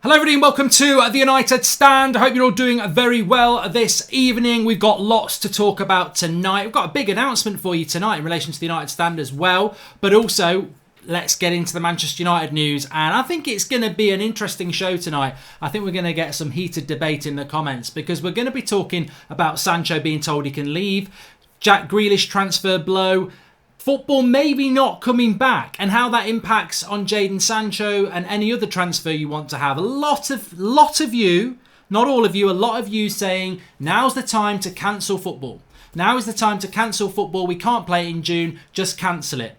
Hello everybody and welcome to the United Stand. I hope you're all doing very well this evening. We've got lots to talk about tonight. We've got a big announcement for you tonight in relation to the United Stand as well. But also, let's get into the Manchester United news. And I think it's going to be an interesting show tonight. I think we're going to get some heated debate in the comments because we're going to be talking about Sancho being told he can leave, Jack Grealish transfer blow, football maybe not coming back, and how that impacts on Jadon Sancho and any other transfer you want to have. A lot of you, not all of you, a lot of you saying now's the time to cancel football. Now is the time to cancel football. We can't play it in June. Just cancel it.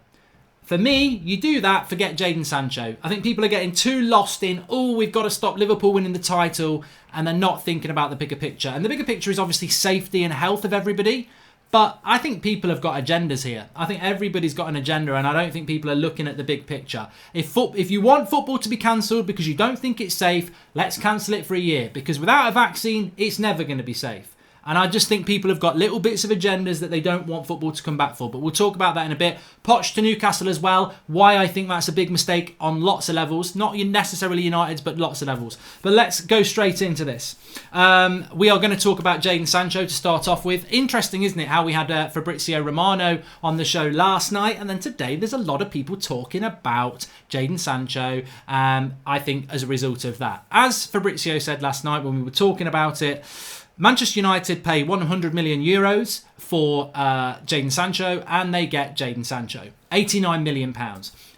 For me, you do that, forget Jadon Sancho. I think people are getting too lost in, we've got to stop Liverpool winning the title, and they're not thinking about the bigger picture. And the bigger picture is obviously safety and health of everybody. But I think people have got agendas here. I think everybody's got an agenda, and I don't think people are looking at the big picture. If you want football to be cancelled because you don't think it's safe, let's cancel it for a year. Because without a vaccine, it's never going to be safe. And I just think people have got little bits of agendas that they don't want football to come back for. But we'll talk about that in a bit. Poch to Newcastle as well. Why I think that's a big mistake on lots of levels. Not necessarily United's, but lots of levels. But let's go straight into this. We are going to talk about Jadon Sancho to start off with. Interesting, isn't it, how we had Fabrizio Romano on the show last night. And then today there's a lot of people talking about Jadon Sancho. I think as a result of that. As Fabrizio said last night when we were talking about it, Manchester United pay 100 million euros for Jadon Sancho, and they get Jadon Sancho. £89 million.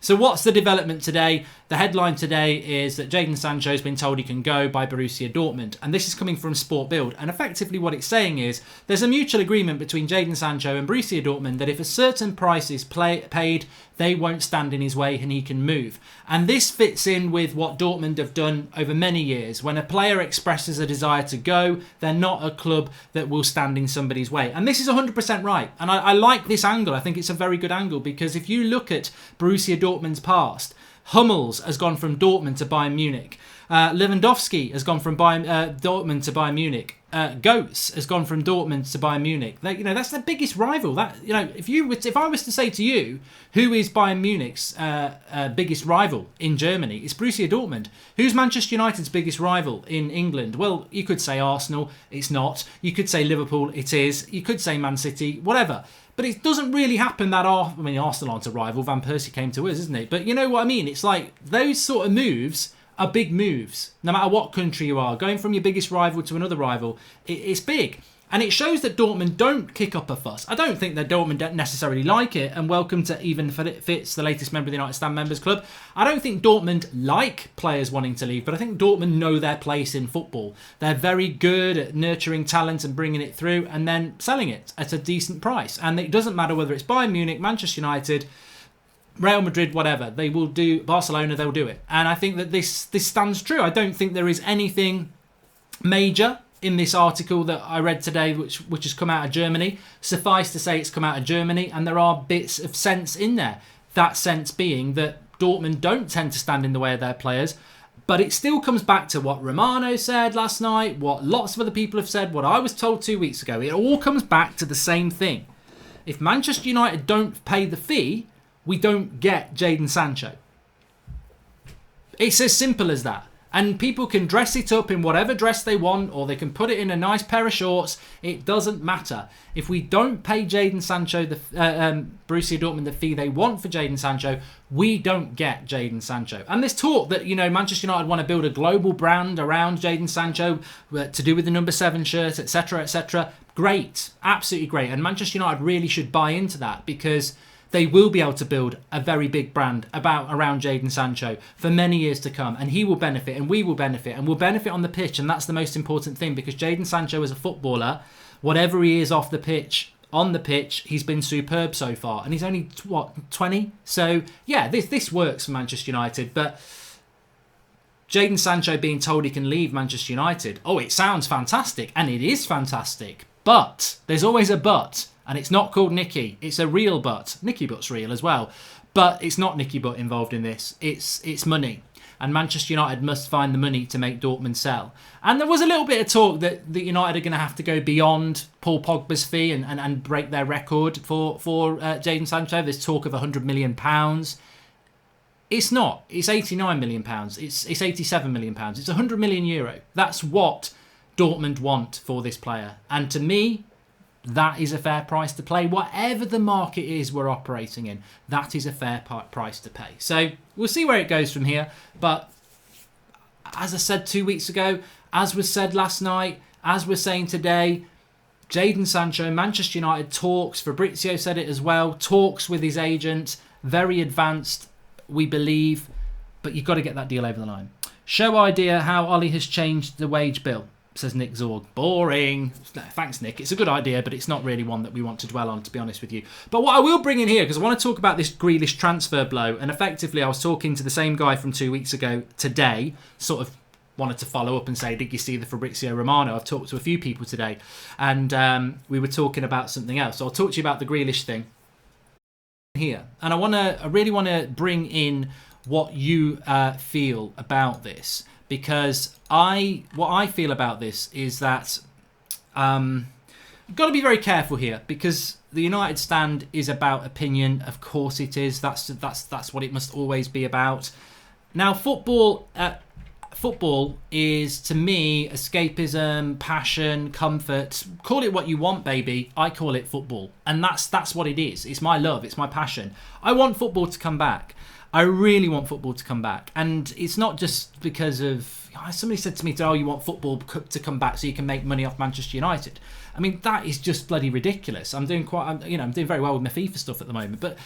So what's the development today? The headline today is that Jadon Sancho has been told he can go by Borussia Dortmund. And this is coming from Sport Bild. And effectively what it's saying is there's a mutual agreement between Jadon Sancho and Borussia Dortmund that if a certain price is paid, they won't stand in his way and he can move. And this fits in with what Dortmund have done over many years. When a player expresses a desire to go, they're not a club that will stand in somebody's way. And this is 100% right. And I like this angle. I think it's a very good angle because if you look at Borussia Dortmund's past, Hummels has gone from Dortmund to Bayern Munich. Lewandowski has gone from Dortmund to Bayern Munich. Goetz has gone from Dortmund to Bayern Munich. That's the biggest rival. If I was to say to you, who is Bayern Munich's biggest rival in Germany, it's Borussia Dortmund. Who's Manchester United's biggest rival in England? Well, you could say Arsenal. It's not. You could say Liverpool. It is. You could say Man City. Whatever. But it doesn't really happen that often. I mean, Arsenal aren't a rival. Van Persie came to us, isn't it? But you know what I mean? It's like those sort of moves are big moves. No matter what country you are, going from your biggest rival to another rival, it's big. And it shows that Dortmund don't kick up a fuss. I don't think that Dortmund don't necessarily like it. And welcome to Even Fitz, the latest member of the United Stand Members Club. I don't think Dortmund like players wanting to leave, but I think Dortmund know their place in football. They're very good at nurturing talent and bringing it through and then selling it at a decent price. And it doesn't matter whether it's Bayern Munich, Manchester United, Real Madrid, whatever. They will do, Barcelona, they'll do it. And I think that this stands true. I don't think there is anything major in this article that I read today, which has come out of Germany. Suffice to say it's come out of Germany, and there are bits of sense in there. That sense being that Dortmund don't tend to stand in the way of their players, but it still comes back to what Romano said last night, what lots of other people have said, what I was told 2 weeks ago. It all comes back to the same thing. If Manchester United don't pay the fee, we don't get Jadon Sancho. It's as simple as that. And people can dress it up in whatever dress they want, or they can put it in a nice pair of shorts. It doesn't matter. If we don't pay Jadon Sancho, Borussia Dortmund, the fee they want for Jadon Sancho, we don't get Jadon Sancho. And there's talk that, Manchester United want to build a global brand around Jadon Sancho to do with the number 7 shirt, etc., etc. Great. Absolutely great. And Manchester United really should buy into that because they will be able to build a very big brand around Jadon Sancho for many years to come. And he will benefit and we will benefit and we'll benefit on the pitch. And that's the most important thing because Jadon Sancho as a footballer, whatever he is off the pitch, on the pitch, he's been superb so far. And he's only, 20? So, yeah, this works for Manchester United. But Jadon Sancho being told he can leave Manchester United, it sounds fantastic. And it is fantastic. But there's always a but. And it's not called Nicky. It's a real butt. Nicky Butt's real as well. But it's not Nicky Butt involved in this. It's money. And Manchester United must find the money to make Dortmund sell. And there was a little bit of talk that United are going to have to go beyond Paul Pogba's fee and break their record for Jadon Sancho. There's talk of £100 million. It's not. It's £89 million. It's £87 million. It's €100 million. That's what Dortmund want for this player. And to me, that is a fair price to play. Whatever the market is we're operating in, that is a fair price to pay. So we'll see where it goes from here. But as I said 2 weeks ago, as was said last night, as we're saying today, Jadon Sancho, Manchester United talks, Fabrizio said it as well, talks with his agent, very advanced, we believe, but you've got to get that deal over the line. Show idea how Ollie has changed the wage bill, says Nick Zorg. Boring. Thanks, Nick. It's a good idea, but it's not really one that we want to dwell on, to be honest with you. But what I will bring in here, because I want to talk about this Grealish transfer blow, and effectively I was talking to the same guy from 2 weeks ago today, sort of wanted to follow up and say, did you see the Fabrizio Romano? I've talked to a few people today, and we were talking about something else. So I'll talk to you about the Grealish thing here. And I really want to bring in what you feel about this, because what I feel about this is that you've got to be very careful here, because the United stand is about opinion. Of course it is. That's what it must always be about. Now, football is, to me, escapism, passion, comfort. Call it what you want, baby. I call it football. And that's what it is. It's my love. It's my passion. I want football to come back. I really want football to come back. And it's not just because of... Somebody said to me, oh, you want football to come back so you can make money off Manchester United. I mean, that is just bloody ridiculous. I'm doing very well with my FIFA stuff at the moment. But,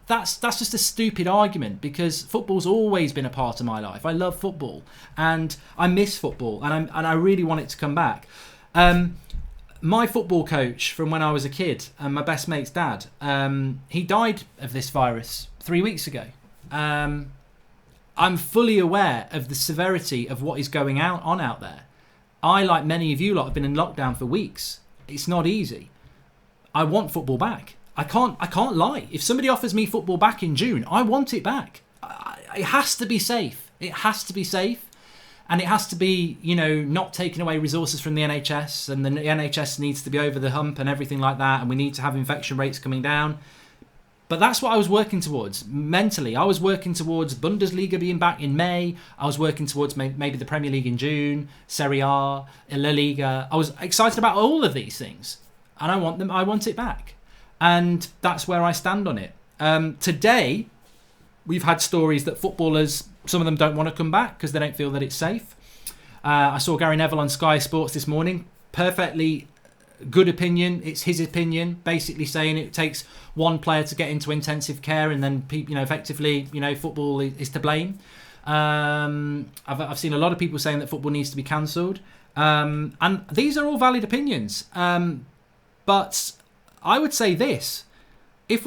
that's just a stupid argument, because football's always been a part of my life. I love football and I miss football, and I really want it to come back. My football coach from when I was a kid, and my best mate's dad, he died of this virus 3 weeks ago. I'm fully aware of the severity of what is going on out there. I, like many of you lot, have been in lockdown for weeks. It's not easy. I want football back. I can't lie. If somebody offers me football back in June, I want it back. It has to be safe. It has to be safe. And it has to be, not taking away resources from the NHS. And the NHS needs to be over the hump and everything like that. And we need to have infection rates coming down. But that's what I was working towards mentally. I was working towards Bundesliga being back in May. I was working towards maybe the Premier League in June, Serie A, La Liga. I was excited about all of these things, and I want it back. And that's where I stand on it. Today, we've had stories that footballers, some of them don't want to come back because they don't feel that it's safe. I saw Gary Neville on Sky Sports this morning. Perfectly good opinion. It's his opinion, basically saying it takes one player to get into intensive care, and then effectively, football is to blame. I've seen a lot of people saying that football needs to be cancelled, and these are all valid opinions. But I would say this: if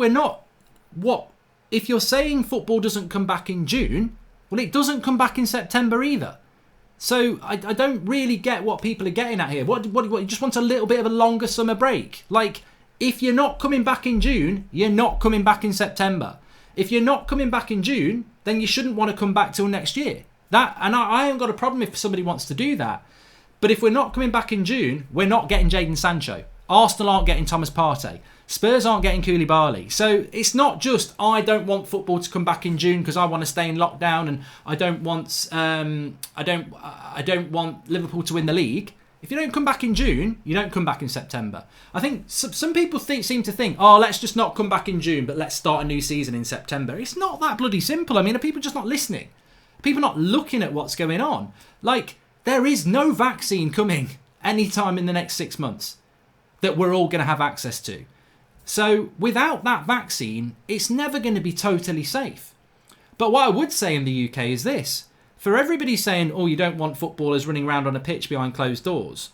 you're saying football doesn't come back in June, well, it doesn't come back in September either. So I don't really get what people are getting at here. What you just want a little bit of a longer summer break? Like, if you're not coming back in June, you're not coming back in September. If you're not coming back in June, then you shouldn't want to come back till next year. I haven't got a problem if somebody wants to do that. But if we're not coming back in June, we're not getting Jadon Sancho. Arsenal aren't getting Thomas Partey. Spurs aren't getting Koulibaly. So it's not just, I don't want football to come back in June because I want to stay in lockdown, and I don't want Liverpool to win the league. If you don't come back in June, you don't come back in September. I think some people seem to think, let's just not come back in June, but let's start a new season in September. It's not that bloody simple. I mean, are people just not listening? Are people not looking at what's going on? Like, there is no vaccine coming anytime in the next 6 months that we're all going to have access to. So without that vaccine, it's never going to be totally safe. But what I would say in the UK is this. For everybody saying, you don't want footballers running around on a pitch behind closed doors,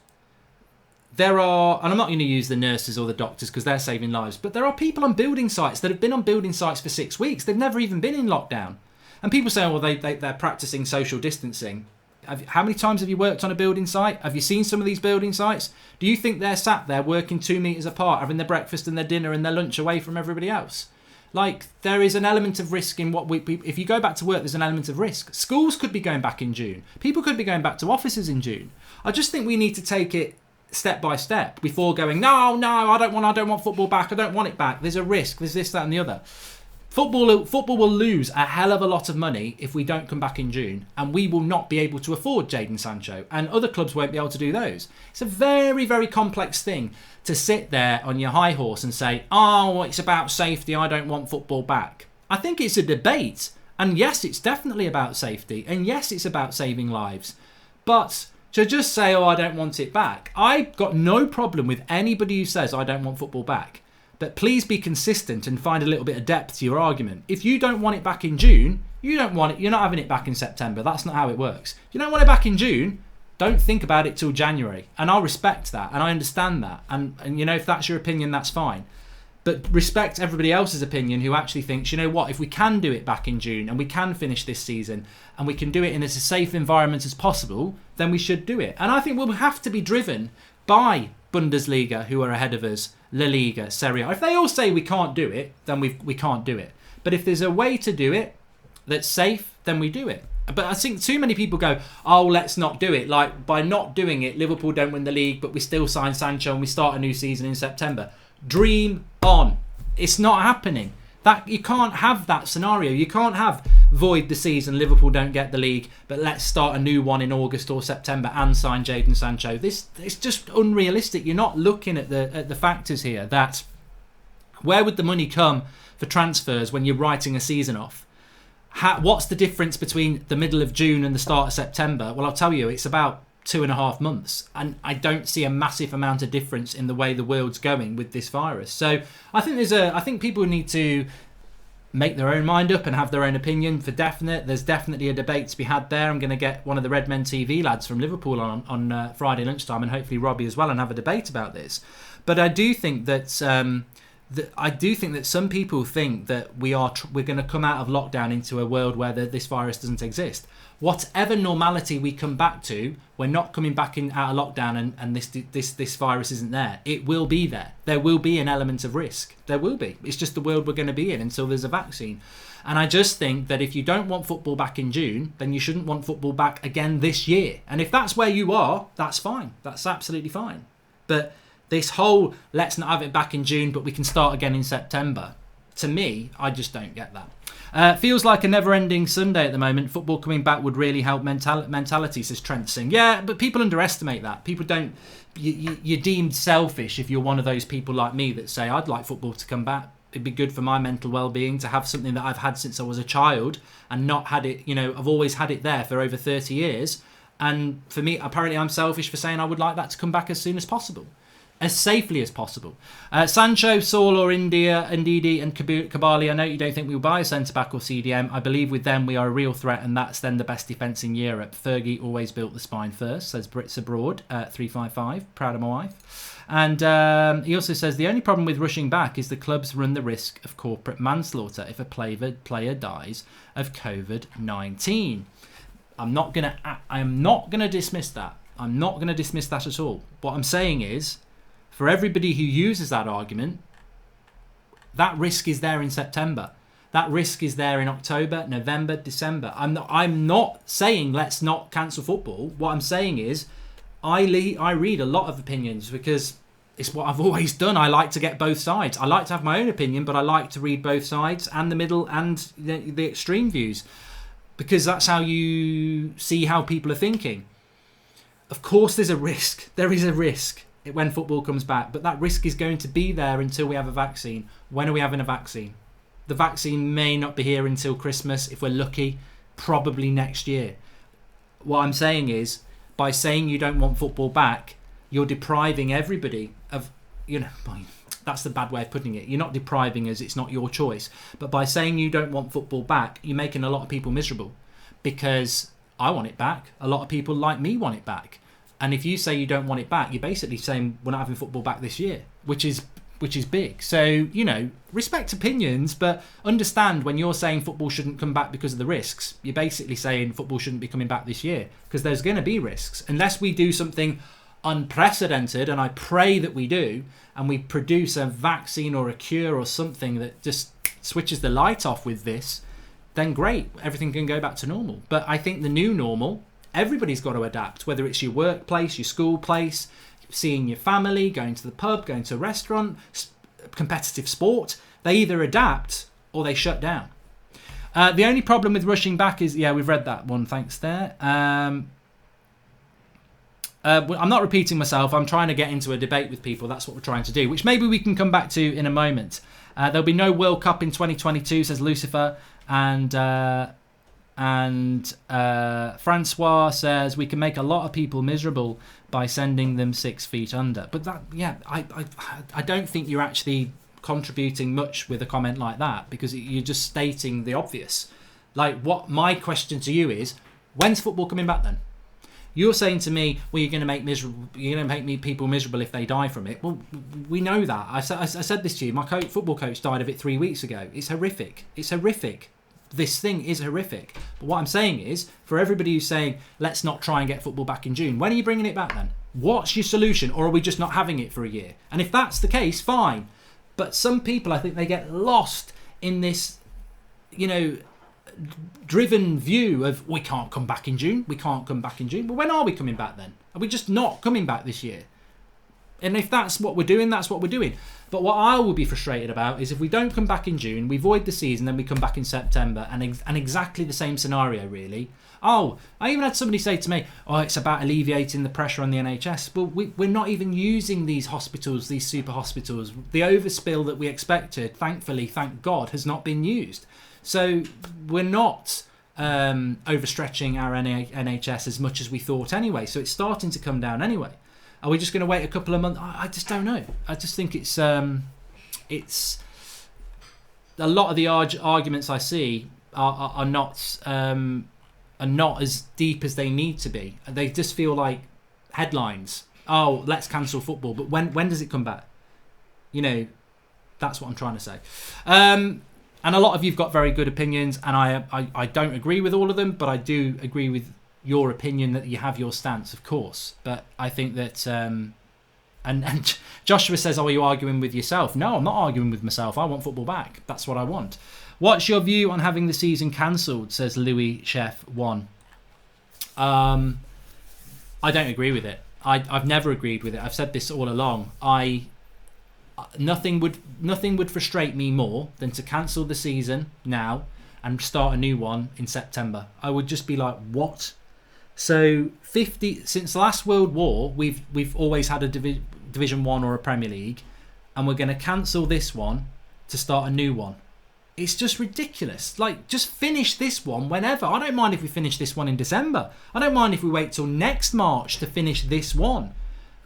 there are, and I'm not going to use the nurses or the doctors because they're saving lives, but there are people on building sites that have been on building sites for 6 weeks. They've never even been in lockdown. And people say, they're practicing social distancing. How many times have you worked on a building site? Have you seen some of these building sites? Do you think they're sat there working 2 metres apart, having their breakfast and their dinner and their lunch away from everybody else? Like, there is an element of risk in what if you go back to work, there's an element of risk. Schools could be going back in June. People could be going back to offices in June. I just think we need to take it step by step before going, no, I don't want football back. I don't want it back. There's a risk. There's this, that and the other. Football will lose a hell of a lot of money if we don't come back in June, and we will not be able to afford Jadon Sancho, and other clubs won't be able to do those. It's a very, very complex thing to sit there on your high horse and say, oh, it's about safety, I don't want football back. I think it's a debate, and yes, it's definitely about safety, and yes, it's about saving lives. But to just say, oh, I don't want it back, I've got no problem with anybody who says I don't want football back. But please be consistent and find a little bit of depth to your argument. If you don't want it back in June, you don't want it. You're not having it back in September. That's not how it works. If you don't want it back in June, don't think about it till January. And I'll respect that, and I understand that. And you know, if that's your opinion, that's fine. But respect everybody else's opinion who actually thinks, you know what, if we can do it back in June and we can finish this season and we can do it in as a safe environment as possible, then we should do it. And I think we'll have to be driven by Bundesliga, who are ahead of us, La Liga, Serie A. If they all say we can't do it, then we can't do it. But if there's a way to do it that's safe, then we do it. But I think too many people go, oh, let's not do it. Like, by not doing it, Liverpool don't win the league, but we still sign Sancho and we start a new season in September. Dream on. It's not happening. That you can't have that scenario. You can't have void the season, Liverpool don't get the league, but let's start a new one in August or September and sign Jadon Sancho. It's just unrealistic. You're not looking at the factors here. That where would the money come for transfers when you're writing a season off? What's the difference between the middle of June and the start of September? Well, I'll tell you, it's about 2.5 months, and I don't see a massive amount of difference in the way the world's going with this virus. So I think people need to make their own mind up and have their own opinion for definite. There's definitely a debate to be had there. I'm going to get one of the Redmen TV lads from Liverpool on Friday lunchtime, and hopefully Robbie as well, and have a debate about this. But I do think that some people think that we're going to come out of lockdown into a world where this virus doesn't exist. Whatever normality we come back to, we're not coming back out of lockdown and this virus isn't there. It will be there. There will be an element of risk. There will be. It's just the world we're going to be in until there's a vaccine. And I just think that if you don't want football back in June, then you shouldn't want football back again this year. And if that's where you are, that's fine. That's absolutely fine. But this whole, let's not have it back in June, but we can start again in September, to me, I just don't get that. Feels like a never-ending Sunday at the moment. Football coming back would really help mentality, says Trent Singh. Yeah, but people underestimate that. People don't... You're deemed selfish if you're one of those people like me that say, I'd like football to come back. It'd be good for my mental well-being to have something that I've had since I was a child and not had it, I've always had it there for over 30 years. And for me, apparently I'm selfish for saying I would like that to come back as soon as possible. As safely as possible. Sancho, Saul or Ndidi and Kabali, I know you don't think we'll buy a centre-back or CDM. I believe with them we are a real threat, and that's then the best defence in Europe. Fergie always built the spine first, says Brits Abroad, 355. Proud of my wife. And he also says, the only problem with rushing back is the clubs run the risk of corporate manslaughter if a player dies of COVID-19. I am not going to dismiss that. I'm not going to dismiss that at all. What I'm saying is, for everybody who uses that argument, that risk is there in September. That risk is there in October, November, December. I'm not saying let's not cancel football. What I'm saying is I read a lot of opinions because it's what I've always done. I like to get both sides. I like to have my own opinion, but I like to read both sides and the middle and the extreme views, because that's how you see how people are thinking. Of course there's a risk. There is a risk when football comes back, but that risk is going to be there until we have a vaccine. When are we having a vaccine? The vaccine may not be here until Christmas. If we're lucky, probably next year. What I'm saying is, by saying you don't want football back, you're depriving everybody of, that's the bad way of putting it. You're not depriving us, it's not your choice. But by saying you don't want football back, you're making a lot of people miserable, because I want it back. A lot of people like me want it back. And if you say you don't want it back, you're basically saying we're not having football back this year, which is big. So, respect opinions, but understand when you're saying football shouldn't come back because of the risks, you're basically saying football shouldn't be coming back this year, because there's going to be risks. Unless we do something unprecedented, and I pray that we do, and we produce a vaccine or a cure or something that just switches the light off with this, then great, everything can go back to normal. But I think the new normal, everybody's got to adapt, whether it's your workplace, your school place, seeing your family, going to the pub, going to a restaurant, competitive sport. They either adapt or they shut down. The only problem with rushing back is, we've read that one, thanks there. I'm not repeating myself. I'm trying to get into a debate with people. That's what we're trying to do, which maybe we can come back to in a moment. There'll be no World Cup in 2022, says Lucifer. And Francois says, we can make a lot of people miserable by sending them 6 feet under. But that, I don't think you're actually contributing much with a comment like that, because you're just stating the obvious. Like, what my question to you is, when's football coming back then? You're saying to me, well, you're going to make people miserable if they die from it. Well, we know that. I said this to you. My football coach died of it 3 weeks ago. It's horrific. It's horrific. This thing is horrific. But what I'm saying is, for everybody who's saying, let's not try and get football back in June, when are you bringing it back then? What's your solution? Or are we just not having it for a year? And if that's the case, fine. But some people, I think they get lost in this, driven view of, we can't come back in June. We can't come back in June. Well, when are we coming back then? Are we just not coming back this year? And if that's what we're doing, that's what we're doing. But what I will be frustrated about is if we don't come back in June, we void the season, then we come back in September, and exactly the same scenario, really. Oh, I even had somebody say to me, it's about alleviating the pressure on the NHS. Well, we're not even using these hospitals, these super hospitals. The overspill that we expected, thankfully, thank God, has not been used. So we're not overstretching our NHS as much as we thought anyway. So it's starting to come down anyway. Are we just going to wait a couple of months? I just don't know. I just think it's a lot of the arguments I see are not as deep as they need to be. They just feel like headlines. Oh, let's cancel football. But when does it come back? That's what I'm trying to say. And a lot of you've got very good opinions, and I don't agree with all of them, but I do agree with your opinion that you have your stance, of course. But I think that... and Joshua says, are you arguing with yourself? No, I'm not arguing with myself. I want football back. That's what I want. What's your view on having the season cancelled, says Louis Chef 1. I don't agree with it. I've never agreed with it. I've said this all along. Nothing would frustrate me more than to cancel the season now and start a new one in September. I would just be like, what? So since the last World War, we've always had a Division 1 or a Premier League, and we're going to cancel this one to start a new one. It's just ridiculous. Like, just finish this one whenever. I don't mind if we finish this one in December. I don't mind if we wait till next March to finish this one.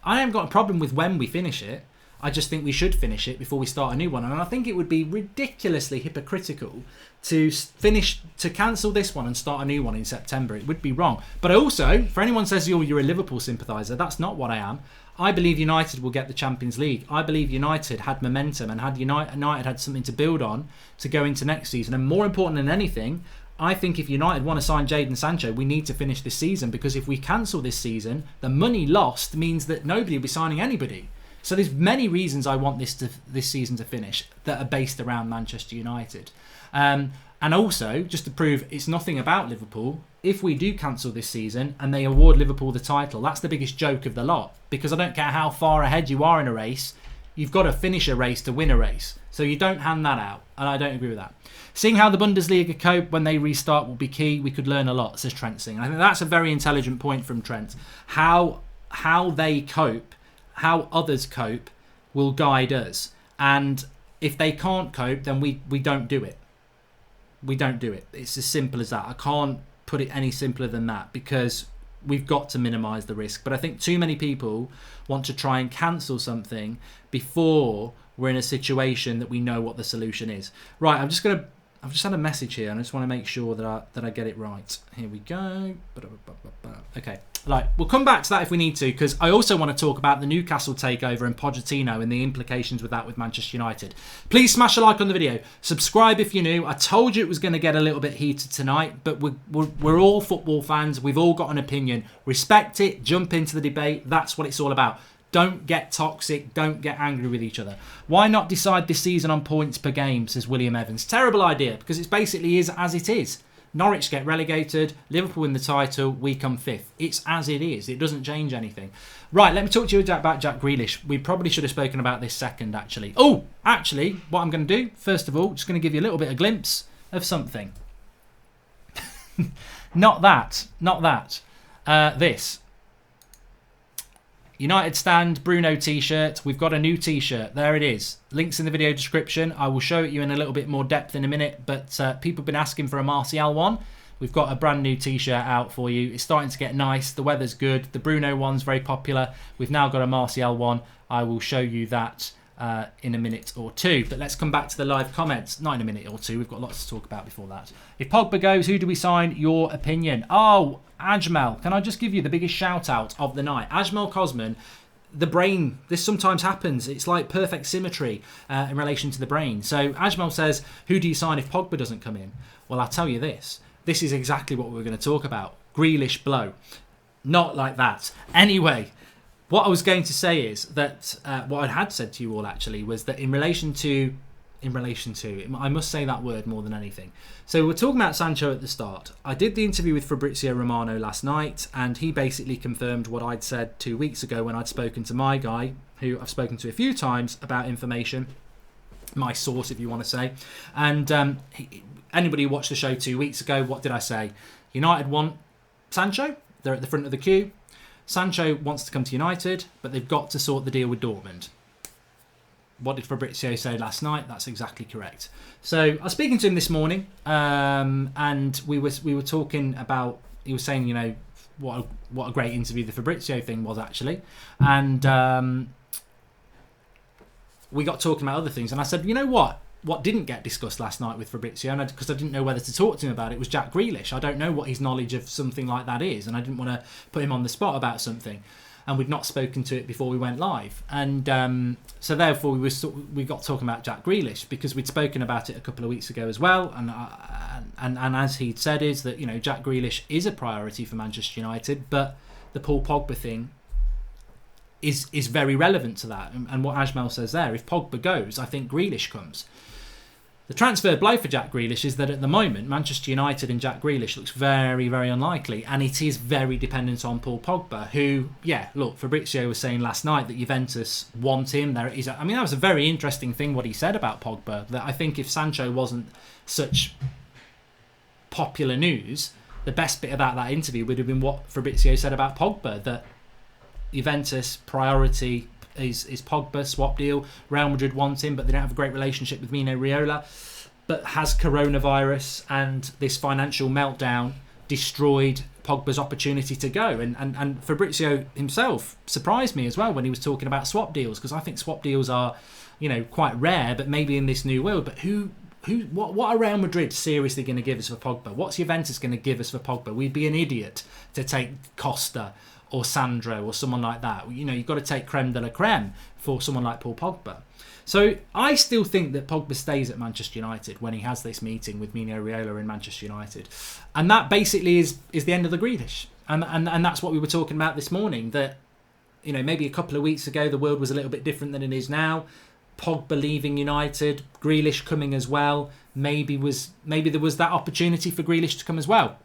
I haven't got a problem with when we finish it. I just think we should finish it before we start a new one. And I think it would be ridiculously hypocritical to cancel this one and start a new one in September. It would be wrong. But also, for anyone who says, you're a Liverpool sympathiser, that's not what I am. I believe United will get the Champions League. I believe United had momentum and United had something to build on to go into next season. And more important than anything, I think if United want to sign Jadon Sancho, we need to finish this season, because if we cancel this season, the money lost means that nobody will be signing anybody. So there's many reasons I want this season to finish that are based around Manchester United. And also, just to prove it's nothing about Liverpool, if we do cancel this season and they award Liverpool the title, that's the biggest joke of the lot. Because I don't care how far ahead you are in a race, you've got to finish a race to win a race. So you don't hand that out. And I don't agree with that. Seeing how the Bundesliga cope when they restart will be key. We could learn a lot, says Trent Singh. I think that's a very intelligent point from Trent. How they cope, how others cope, will guide us. And if they can't cope, then we don't do it. We don't do it. It's as simple as that. I can't put it any simpler than that, because we've got to minimise the risk. But I think too many people want to try and cancel something before we're in a situation that we know what the solution is. Right, I've just had a message here, and I just want to make sure that I get it right. Here we go. Okay. Right, we'll come back to that if we need to, because I also want to talk about the Newcastle takeover and Pochettino and the implications with that with Manchester United. Please smash a like on the video. Subscribe if you're new. I told you it was going to get a little bit heated tonight, but we're all football fans. We've all got an opinion. Respect it. Jump into the debate. That's what it's all about. Don't get toxic. Don't get angry with each other. Why not decide this season on points per game, says William Evans. Terrible idea, because it basically is as it is. Norwich get relegated, Liverpool win the title, we come 5th. It's as it is. It doesn't change anything. Right, let me talk to you about Jack Grealish. We probably should have spoken about this second, actually. Oh, actually, what I'm going to do, first of all, just going to give you a little bit of glimpse of something. Not that. This. United Stand Bruno t-shirt. We've got a new t-shirt. There it is. Links in the video description. I will show it you in a little bit more depth in a minute, but people have been asking for a Martial one. We've got a brand new t-shirt out for you. It's starting to get nice. The weather's good. The Bruno one's very popular. We've now got a Martial one. I will show you that in a minute or two. But let's come back to the live comments. Not in a minute or two. We've got lots to talk about before that. If Pogba goes, who do we sign? Your opinion. Oh, Ajmal. Can I just give you the biggest shout out of the night? Ajmal Cosman. The brain, this sometimes happens. It's like perfect symmetry in relation to the brain. So Ajmal says, who do you sign if Pogba doesn't come in? Well, I'll tell you this. This is exactly what we're going to talk about. Grealish blow. Not like that. Anyway, what I was going to say is that what I had said to you all actually was that in relation to, I must say that word more than anything. So we're talking about Sancho at the start. I did the interview with Fabrizio Romano last night, and he basically confirmed what I'd said 2 weeks ago when I'd spoken to my guy, who I've spoken to a few times about information, my source if you want to say. And anybody who watched the show 2 weeks ago, what did I say? United want Sancho. They're at the front of the queue. Sancho wants to come to United, but they've got to sort the deal with Dortmund. What did Fabrizio say last night? That's exactly correct. So I was speaking to him this morning, and we were talking about. He was saying, you know, what a great interview the Fabrizio thing was actually, and we got talking about other things. And I said, you know what? What didn't get discussed last night with Fabrizio, and because I didn't know whether to talk to him about it, was Jack Grealish. I don't know what his knowledge of something like that is, and I didn't want to put him on the spot about something. And we'd not spoken to it before we went live, and so therefore we got talking about Jack Grealish because we'd spoken about it a couple of weeks ago as well, and as he'd said is that, you know, Jack Grealish is a priority for Manchester United, but the Paul Pogba thing is very relevant to that, and what Ajmal says there, if Pogba goes, I think Grealish comes. The transfer blow for Jack Grealish is that at the moment, Manchester United and Jack Grealish looks very, very unlikely. And it is very dependent on Paul Pogba, who, yeah, look, Fabrizio was saying last night that Juventus want him. That was a very interesting thing what he said about Pogba. That I think if Sancho wasn't such popular news, the best bit about that interview would have been what Fabrizio said about Pogba, that Juventus priority is Pogba, swap deal. Real Madrid want him, but they don't have a great relationship with Mino Raiola. But has coronavirus and this financial meltdown destroyed Pogba's opportunity to go? And Fabrizio himself surprised me as well when he was talking about swap deals, because I think swap deals are, you know, quite rare, but maybe in this new world. But what are Real Madrid seriously going to give us for Pogba? What's Juventus going to give us for Pogba? We'd be an idiot to take Costa or Sandro or someone like that. You know, you've got to take creme de la creme for someone like Paul Pogba. So I still think that Pogba stays at Manchester United when he has this meeting with Mino Raiola in Manchester United. And that basically is the end of the Grealish. And that's what we were talking about this morning, that, you know, maybe a couple of weeks ago the world was a little bit different than it is now. Pogba leaving United, Grealish coming as well. Maybe there was that opportunity for Grealish to come as well.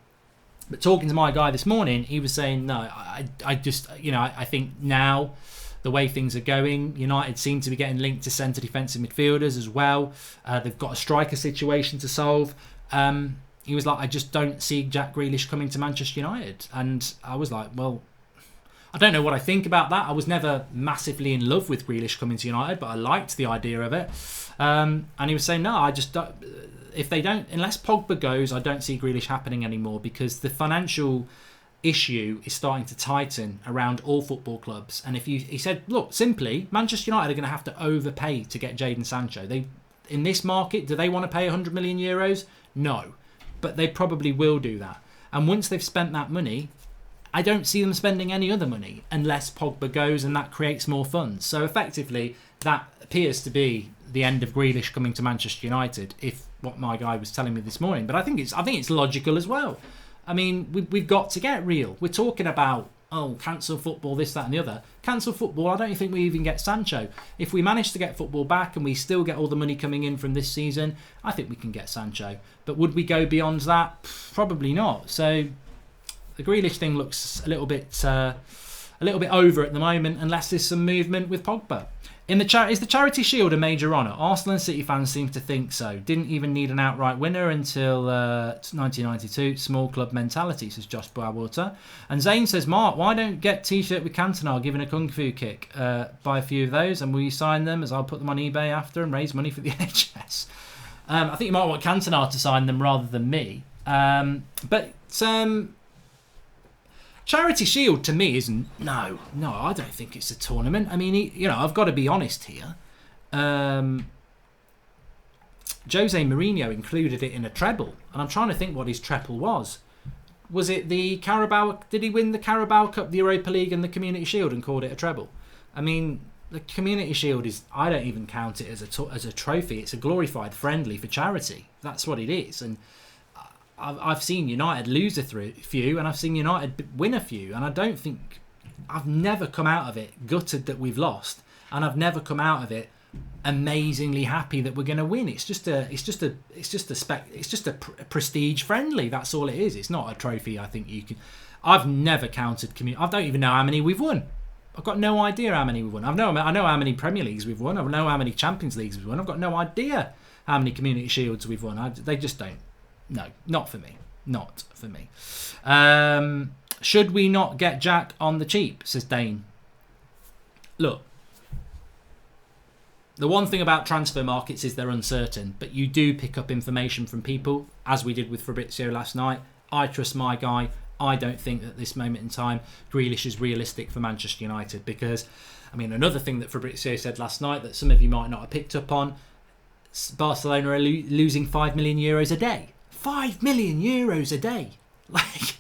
But talking to my guy this morning, he was saying, no, I just, you know, I think now the way things are going, United seem to be getting linked to centre defensive midfielders as well. They've got a striker situation to solve. He was like, I just don't see Jack Grealish coming to Manchester United. And I was like, well, I don't know what I think about that. I was never massively in love with Grealish coming to United, but I liked the idea of it. And he was saying, no, I just don't. If they don't, unless Pogba goes, I don't see Grealish happening anymore, because the financial issue is starting to tighten around all football clubs. And he said, look, simply, Manchester United are going to have to overpay to get Jadon Sancho. In this market, do they want to pay 100 million euros? No, but they probably will do that. And once they've spent that money, I don't see them spending any other money unless Pogba goes, and that creates more funds. So effectively, that appears to be the end of Grealish coming to Manchester United, if what my guy was telling me this morning. But I think it's logical as well. I mean, we've got to get real. We're talking about oh, cancel football, this, that and the other. Cancel football, I don't think we even get Sancho. If we manage to get football back and we still get all the money coming in from this season, I think we can get Sancho. But would we go beyond that? Probably not. So the Grealish thing looks a little bit over at the moment, unless there's some movement with Pogba. Is the Charity Shield a major honour? Arsenal and City fans seem to think so. Didn't even need an outright winner until 1992. Small club mentality, says Josh Bowater. And Zane says, Mark, why don't get T-shirt with Cantona giving a kung fu kick? Buy a few of those and will you sign them, as I'll put them on eBay after and raise money for the NHS. I think you might want Cantona to sign them rather than me. But Charity Shield to me isn't. No, I don't think it's a tournament. I mean, I've got to be honest here. Jose Mourinho included it in a treble, and I'm trying to think what his treble was. Was it the Carabao? Did he win the Carabao Cup, the Europa League, and the Community Shield, and called it a treble? I mean, the Community Shield is. I don't even count it as a trophy. It's a glorified friendly for charity. That's what it is, and I've seen United lose a few, and I've seen United win a few, and I've never come out of it gutted that we've lost, and I've never come out of it amazingly happy that we're going to win. It's just a prestige friendly. That's all it is. It's not a trophy. I think you can. I've never counted I don't even know how many we've won. I've got no idea how many we've won. I know how many Premier Leagues we've won. I know how many Champions Leagues we've won. I've got no idea how many Community Shields we've won. They just don't. No, not for me. Not for me. Should we not get Jack on the cheap, says Dane. Look, the one thing about transfer markets is they're uncertain, but you do pick up information from people, as we did with Fabrizio last night. I trust my guy. I don't think at this moment in time Grealish is realistic for Manchester United, because, I mean, another thing that Fabrizio said last night that some of you might not have picked up on, Barcelona are losing €5 million a day. €5 million a day. Like,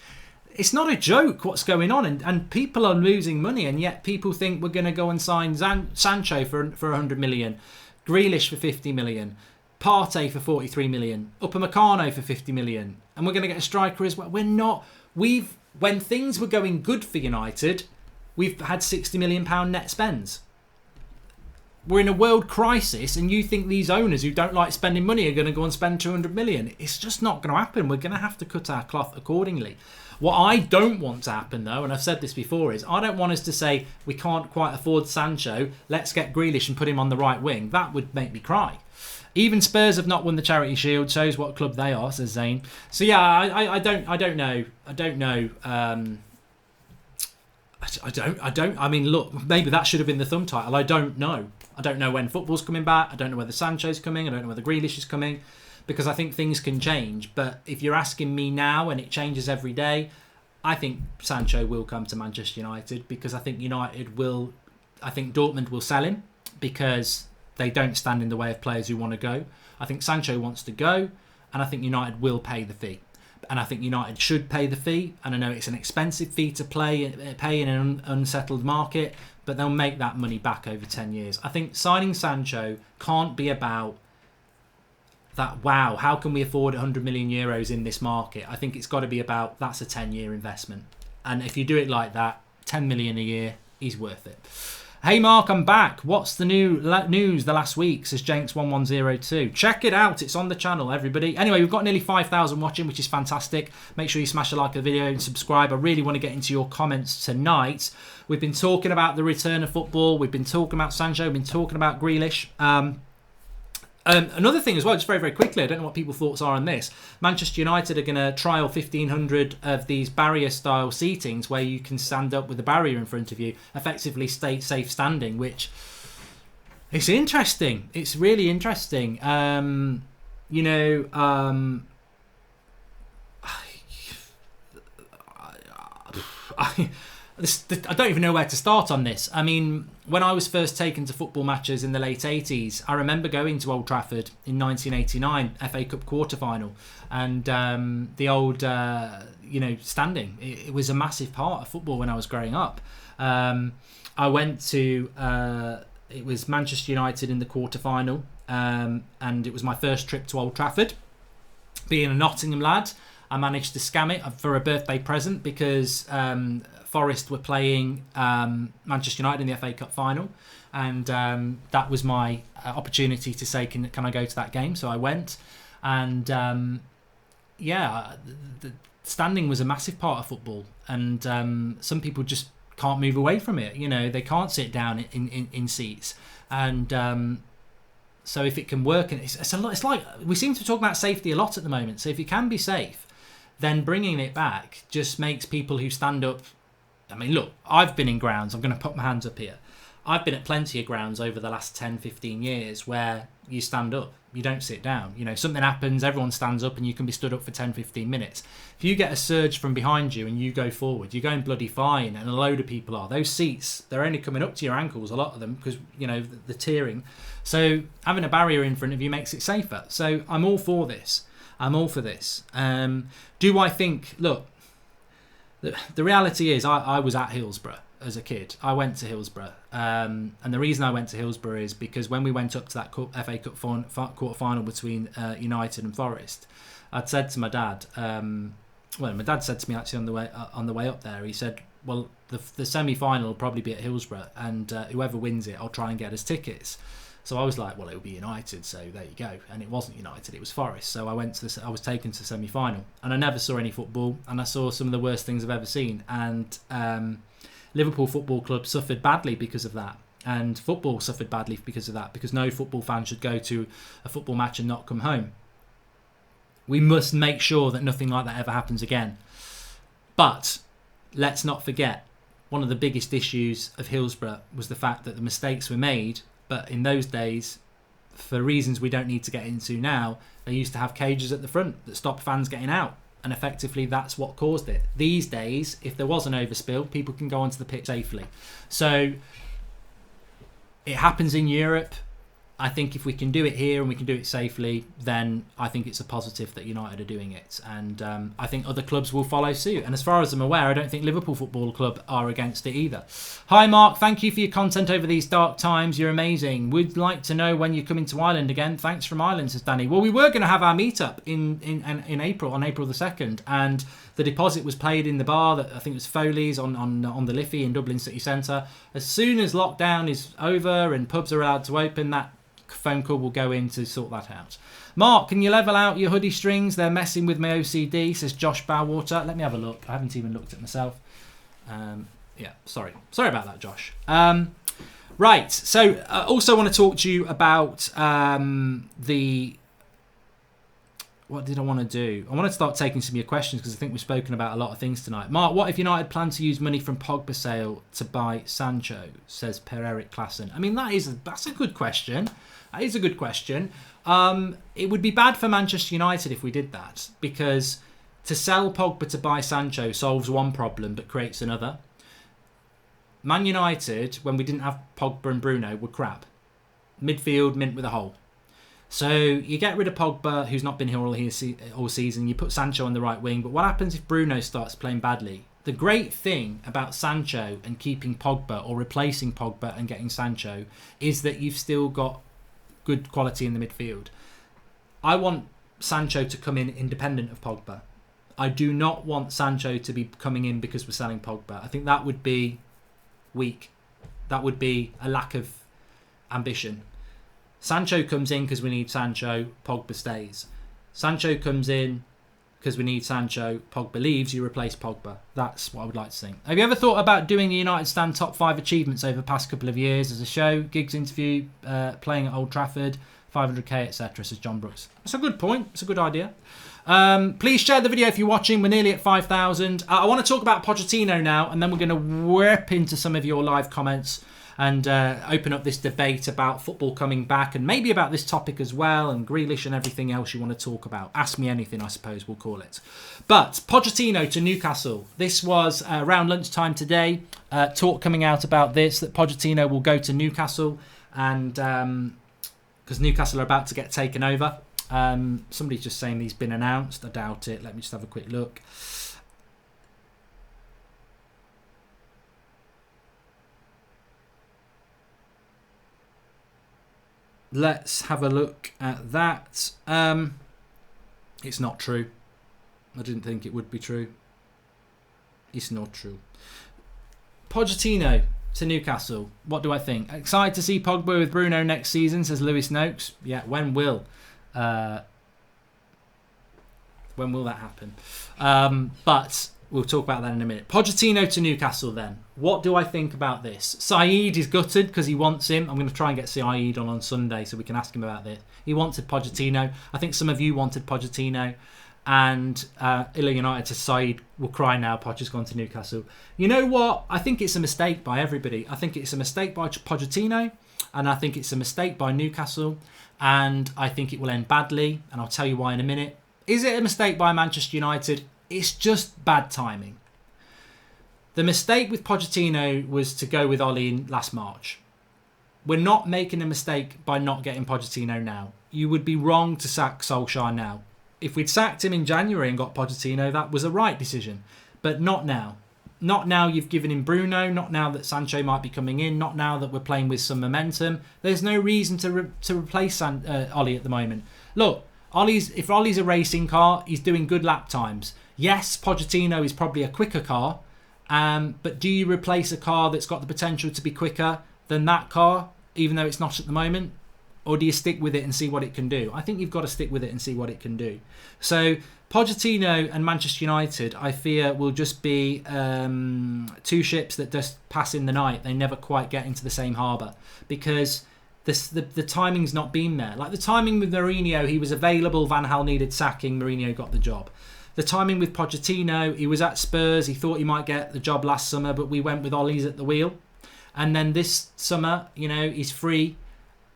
it's not a joke what's going on, and people are losing money, and yet people think we're going to go and sign Sancho for 100 million, Grealish for 50 million, Partey for 43 million, Upamecano for 50 million, and we're going to get a striker as well. We're not. When things were going good for United, we've had £60 million net spends. We're in a world crisis, and you think these owners who don't like spending money are going to go and spend 200 million. It's just not going to happen. We're going to have to cut our cloth accordingly. What I don't want to happen, though, and I've said this before, is I don't want us to say we can't quite afford Sancho, let's get Grealish and put him on the right wing. That would make me cry. Even Spurs have not won the Charity Shield. Shows what club they are, says Zane. So yeah, I don't know. I mean, look, maybe that should have been the thumb title. I don't know. I don't know when football's coming back. I don't know whether Sancho's coming. I don't know whether Grealish is coming, because I think things can change. But if you're asking me now, and it changes every day, I think Sancho will come to Manchester United, because I think Dortmund will sell him because they don't stand in the way of players who want to go. I think Sancho wants to go, and I think United will pay the fee. And I think United should pay the fee. And I know it's an expensive fee to pay in an unsettled market, but they'll make that money back over 10 years. I think signing Sancho can't be about that, wow, how can we afford €100 million in this market? I think it's got to be about, that's a 10-year investment. And if you do it like that, 10 million a year, he's worth it. Hey Mark, I'm back. What's the news the last week, says Jenks1102. Check it out. It's on the channel, everybody. Anyway, we've got nearly 5,000 watching, which is fantastic. Make sure you smash a like of the video and subscribe. I really want to get into your comments tonight. We've been talking about the return of football. We've been talking about Sancho. We've been talking about Grealish. Another thing as well, just very, very quickly, I don't know what people's thoughts are on this. Manchester United are going to trial 1,500 of these barrier-style seatings where you can stand up with a barrier in front of you, effectively stay safe standing, which it's interesting. It's really interesting. I don't even know where to start on this. I mean, when I was first taken to football matches in the late 80s, I remember going to Old Trafford in 1989, FA Cup quarter-final, and the old, standing. It was a massive part of football when I was growing up. I went to, it was Manchester United in the quarter-final, and it was my first trip to Old Trafford. Being a Nottingham lad, I managed to scam it for a birthday present because Forest were playing Manchester United in the FA Cup final, and that was my opportunity to say, can I go to that game? So I went, and the standing was a massive part of football, and some people just can't move away from it. You know, they can't sit down in seats, and so if it can work, and it's a lot. It's like we seem to talk about safety a lot at the moment. So if it can be safe, then bringing it back just makes people who stand up. I mean, look, I've been in grounds. I'm going to put my hands up here. I've been at plenty of grounds over the last 10, 15 years where you stand up. You don't sit down. You know, something happens, everyone stands up, and you can be stood up for 10, 15 minutes. If you get a surge from behind you and you go forward, you're going bloody fine, and a load of people are. Those seats, they're only coming up to your ankles, a lot of them, because, you know, the tiering. So having a barrier in front of you makes it safer. So I'm all for this. I'm all for this. Do I think, look, the reality is I was at Hillsborough as a kid. I went to Hillsborough. And the reason I went to Hillsborough is because when we went up to that FA Cup quarter-final between United and Forest, I'd said to my dad, my dad said to me actually on the way up there, he said, well, the semi-final will probably be at Hillsborough, and whoever wins it, I'll try and get us tickets. So I was like, well, it'll be United, so there you go. And it wasn't United, it was Forest. So I was taken to the semi-final, and I never saw any football, and I saw some of the worst things I've ever seen. And Liverpool Football Club suffered badly because of that, and football suffered badly because of that, because no football fan should go to a football match and not come home. We must make sure that nothing like that ever happens again. But let's not forget, one of the biggest issues of Hillsborough was the fact that the mistakes were made. But in those days, for reasons we don't need to get into now, they used to have cages at the front that stopped fans getting out. And effectively, that's what caused it. These days, if there was an overspill, people can go onto the pitch safely. So it happens in Europe. I think if we can do it here and we can do it safely, then I think it's a positive that United are doing it. And I think other clubs will follow suit. And as far as I'm aware, I don't think Liverpool Football Club are against it either. Hi, Mark. Thank you for your content over these dark times. You're amazing. We'd like to know when you're coming to Ireland again. Thanks from Ireland, says Danny. Well, we were going to have our meetup in April, on April the 2nd. And the deposit was paid in the bar that I think it was Foley's on the Liffey in Dublin City Centre. As soon as lockdown is over and pubs are allowed to open, that phone call will go in to sort that out. Mark, can you level out your hoodie strings? They're messing with my OCD, says Josh Bowater. Let me have a look. I haven't even looked at myself. Sorry about that, Josh. Right, so I also want to talk to you about what did I want to do? I want to start taking some of your questions because I think we've spoken about a lot of things tonight. Mark, what if United plan to use money from Pogba sale to buy Sancho, says Per-Eric Klassen. I mean, that's a good question. That is a good question. It would be bad for Manchester United if we did that, because to sell Pogba to buy Sancho solves one problem but creates another. Man United, when we didn't have Pogba and Bruno, were crap. Midfield, mint with a hole. So you get rid of Pogba, who's not been here all season. You put Sancho on the right wing. But what happens if Bruno starts playing badly? The great thing about Sancho and keeping Pogba, or replacing Pogba and getting Sancho, is that you've still got good quality in the midfield. I want Sancho to come in independent of Pogba. I do not want Sancho to be coming in because we're selling Pogba. I think that would be weak. That would be a lack of ambition. Sancho comes in because we need Sancho, Pogba stays. Sancho comes in because we need Sancho, Pogba leaves, you replace Pogba. That's what I would like to think. Have you ever thought about doing the United Stand top 5 achievements over the past couple of years as a show, gigs interview, playing at Old Trafford, 500k, etc., says John Brooks. That's a good point. It's a good idea. Please share the video if you're watching. We're nearly at 5,000. I want to talk about Pochettino now, and then we're going to whip into some of your live comments and open up this debate about football coming back, and maybe about this topic as well, and Grealish and everything else you want to talk about. Ask me anything, I suppose we'll call it. But Pochettino to Newcastle. This was around lunchtime today. Talk coming out about this, that Pochettino will go to Newcastle, and because Newcastle are about to get taken over. Somebody's just saying he's been announced. I doubt it. Let me just have a quick look. Let's have a look at that. It's not true. I didn't think it would be true. It's not true. Pochettino to Newcastle. What do I think? Excited to see Pogba with Bruno next season, says Lewis Noakes. Yeah, when will that happen? But we'll talk about that in a minute. Pochettino to Newcastle then. What do I think about this? Saeed is gutted because he wants him. I'm going to try and get Saeed on Sunday so we can ask him about this. He wanted Pochettino. I think some of you wanted Pochettino. And Illa United to Saeed will cry now. Poch has gone to Newcastle. You know what? I think it's a mistake by everybody. I think it's a mistake by Pochettino. And I think it's a mistake by Newcastle. And I think it will end badly. And I'll tell you why in a minute. Is it a mistake by Manchester United? It's just bad timing. The mistake with Pochettino was to go with Oli in last March. We're not making a mistake by not getting Pochettino now. You would be wrong to sack Solskjaer now. If we'd sacked him in January and got Pochettino, that was a right decision. But not now. Not now you've given him Bruno. Not now that Sancho might be coming in. Not now that we're playing with some momentum. There's no reason to replace Oli at the moment. Look, if Oli's a racing car, he's doing good lap times. Yes, Pochettino is probably a quicker car. But do you replace a car that's got the potential to be quicker than that car, even though it's not at the moment? Or do you stick with it and see what it can do? I think you've got to stick with it and see what it can do. So Pochettino and Manchester United, I fear, will just be two ships that just pass in the night. They never quite get into the same harbour because the timing's not been there. Like the timing with Mourinho, he was available. Van Gaal needed sacking. Mourinho got the job. The timing with Pochettino, he was at Spurs. He thought he might get the job last summer, but we went with Ollie's at the wheel. And then this summer, he's free.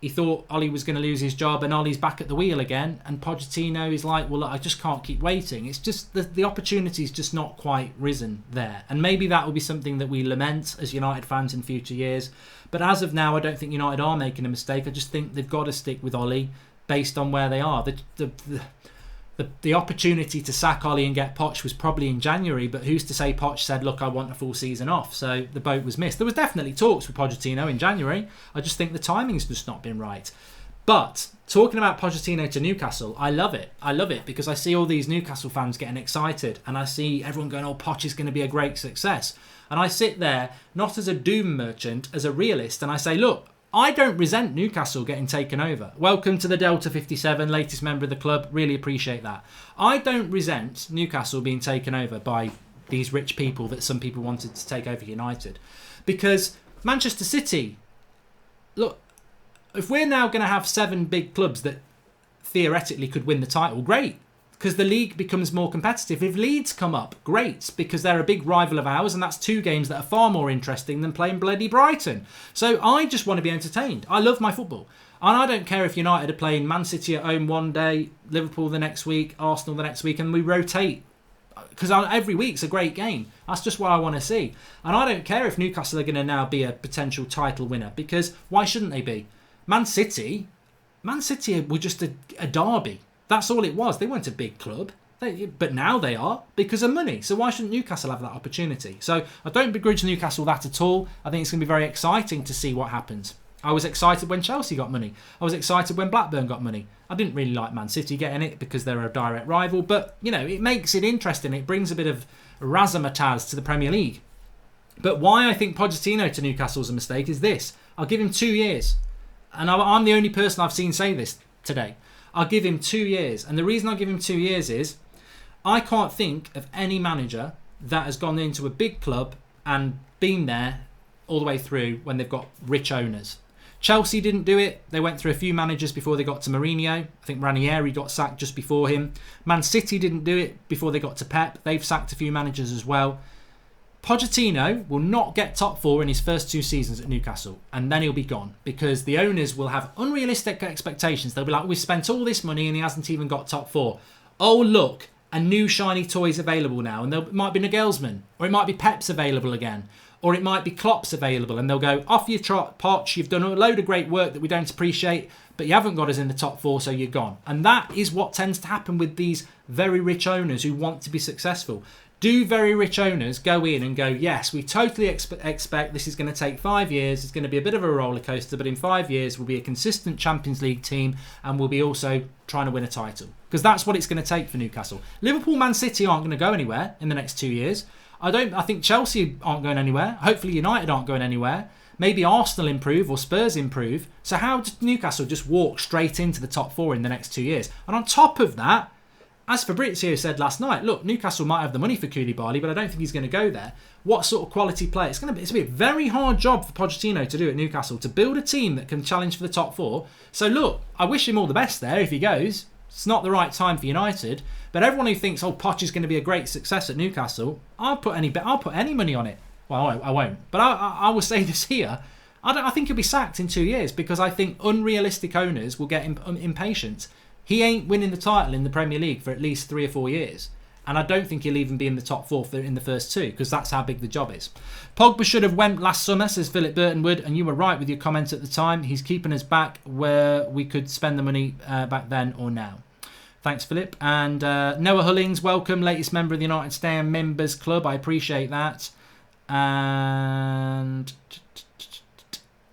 He thought Ollie was going to lose his job and Ollie's back at the wheel again. And Pochettino is like, well, look, I just can't keep waiting. It's just the opportunity's just not quite risen there. And maybe that will be something that we lament as United fans in future years. But as of now, I don't think United are making a mistake. I just think they've got to stick with Ollie based on where they are. The opportunity to sack Ollie and get Poch was probably in January, but who's to say Poch said, look, I want a full season off. So the boat was missed. There was definitely talks with Pochettino in January. I just think the timing's just not been right. But talking about Pochettino to Newcastle, I love it. I love it because I see all these Newcastle fans getting excited and I see everyone going, oh, Poch is going to be a great success. And I sit there, not as a doom merchant, as a realist, and I say, look, I don't resent Newcastle getting taken over. Welcome to the Delta 57, latest member of the club. Really appreciate that. I don't resent Newcastle being taken over by these rich people that some people wanted to take over United. Because Manchester City, look, if we're now going to have 7 big clubs that theoretically could win the title, great. Because the league becomes more competitive. If Leeds come up, great, because they're a big rival of ours, and that's 2 games that are far more interesting than playing bloody Brighton. So I just want to be entertained. I love my football. And I don't care if United are playing Man City at home one day, Liverpool the next week, Arsenal the next week, and we rotate. Because every week's a great game. That's just what I want to see. And I don't care if Newcastle are going to now be a potential title winner, because why shouldn't they be? Man City were just a derby. That's all it was. They weren't a big club. But now they are because of money. So why shouldn't Newcastle have that opportunity? So I don't begrudge Newcastle that at all. I think it's going to be very exciting to see what happens. I was excited when Chelsea got money. I was excited when Blackburn got money. I didn't really like Man City getting it because they're a direct rival. But, it makes it interesting. It brings a bit of razzmatazz to the Premier League. But why I think Pochettino to Newcastle is a mistake is this. I'll give him 2 years. And I'm the only person I've seen say this today. I'll give him 2 years. And the reason I give him 2 years is I can't think of any manager that has gone into a big club and been there all the way through when they've got rich owners. Chelsea didn't do it. They went through a few managers before they got to Mourinho. I think Ranieri got sacked just before him. Man City didn't do it before they got to Pep. They've sacked a few managers as well. Pochettino will not get top 4 in his first 2 seasons at Newcastle, and then he'll be gone because the owners will have unrealistic expectations. They'll be like, we spent all this money and he hasn't even got top 4. Oh, look, a new shiny toy's available now, and it might be Nagelsmann, or it might be Pep's available again, or it might be Klopp's available, and they'll go, off your trot, Poch, you've done a load of great work that we don't appreciate, but you haven't got us in the top 4, so you're gone. And that is what tends to happen with these very rich owners who want to be successful. Do very rich owners go in and go, yes, we totally expect this is going to take 5 years. It's going to be a bit of a roller coaster, but in 5 years we'll be a consistent Champions League team and we'll be also trying to win a title. Because that's what it's going to take for Newcastle. Liverpool, Man City aren't going to go anywhere in the next 2 years. I think Chelsea aren't going anywhere. Hopefully United aren't going anywhere. Maybe Arsenal improve or Spurs improve. So how does Newcastle just walk straight into the top 4 in the next 2 years? And on top of that, as Fabrizio said last night, look, Newcastle might have the money for Koulibaly, but I don't think he's going to go there. What sort of quality player? It's going to be a very hard job for Pochettino to do at Newcastle, to build a team that can challenge for the top 4. So look, I wish him all the best there if he goes. It's not the right time for United, but everyone who thinks, Poch is going to be a great success at Newcastle, I'll put any money on it. Well, I won't, but I will say this here. I think he'll be sacked in 2 years because I think unrealistic owners will get impatient. He ain't winning the title in the Premier League for at least 3 or 4 years. And I don't think he'll even be in the top 4 in the first 2 because that's how big the job is. Pogba should have went last summer, says Philip Burtonwood, and you were right with your comment at the time. He's keeping us back where we could spend the money back then or now. Thanks, Philip. And Noah Hullings, welcome, latest member of the United Stand Members Club. I appreciate that. And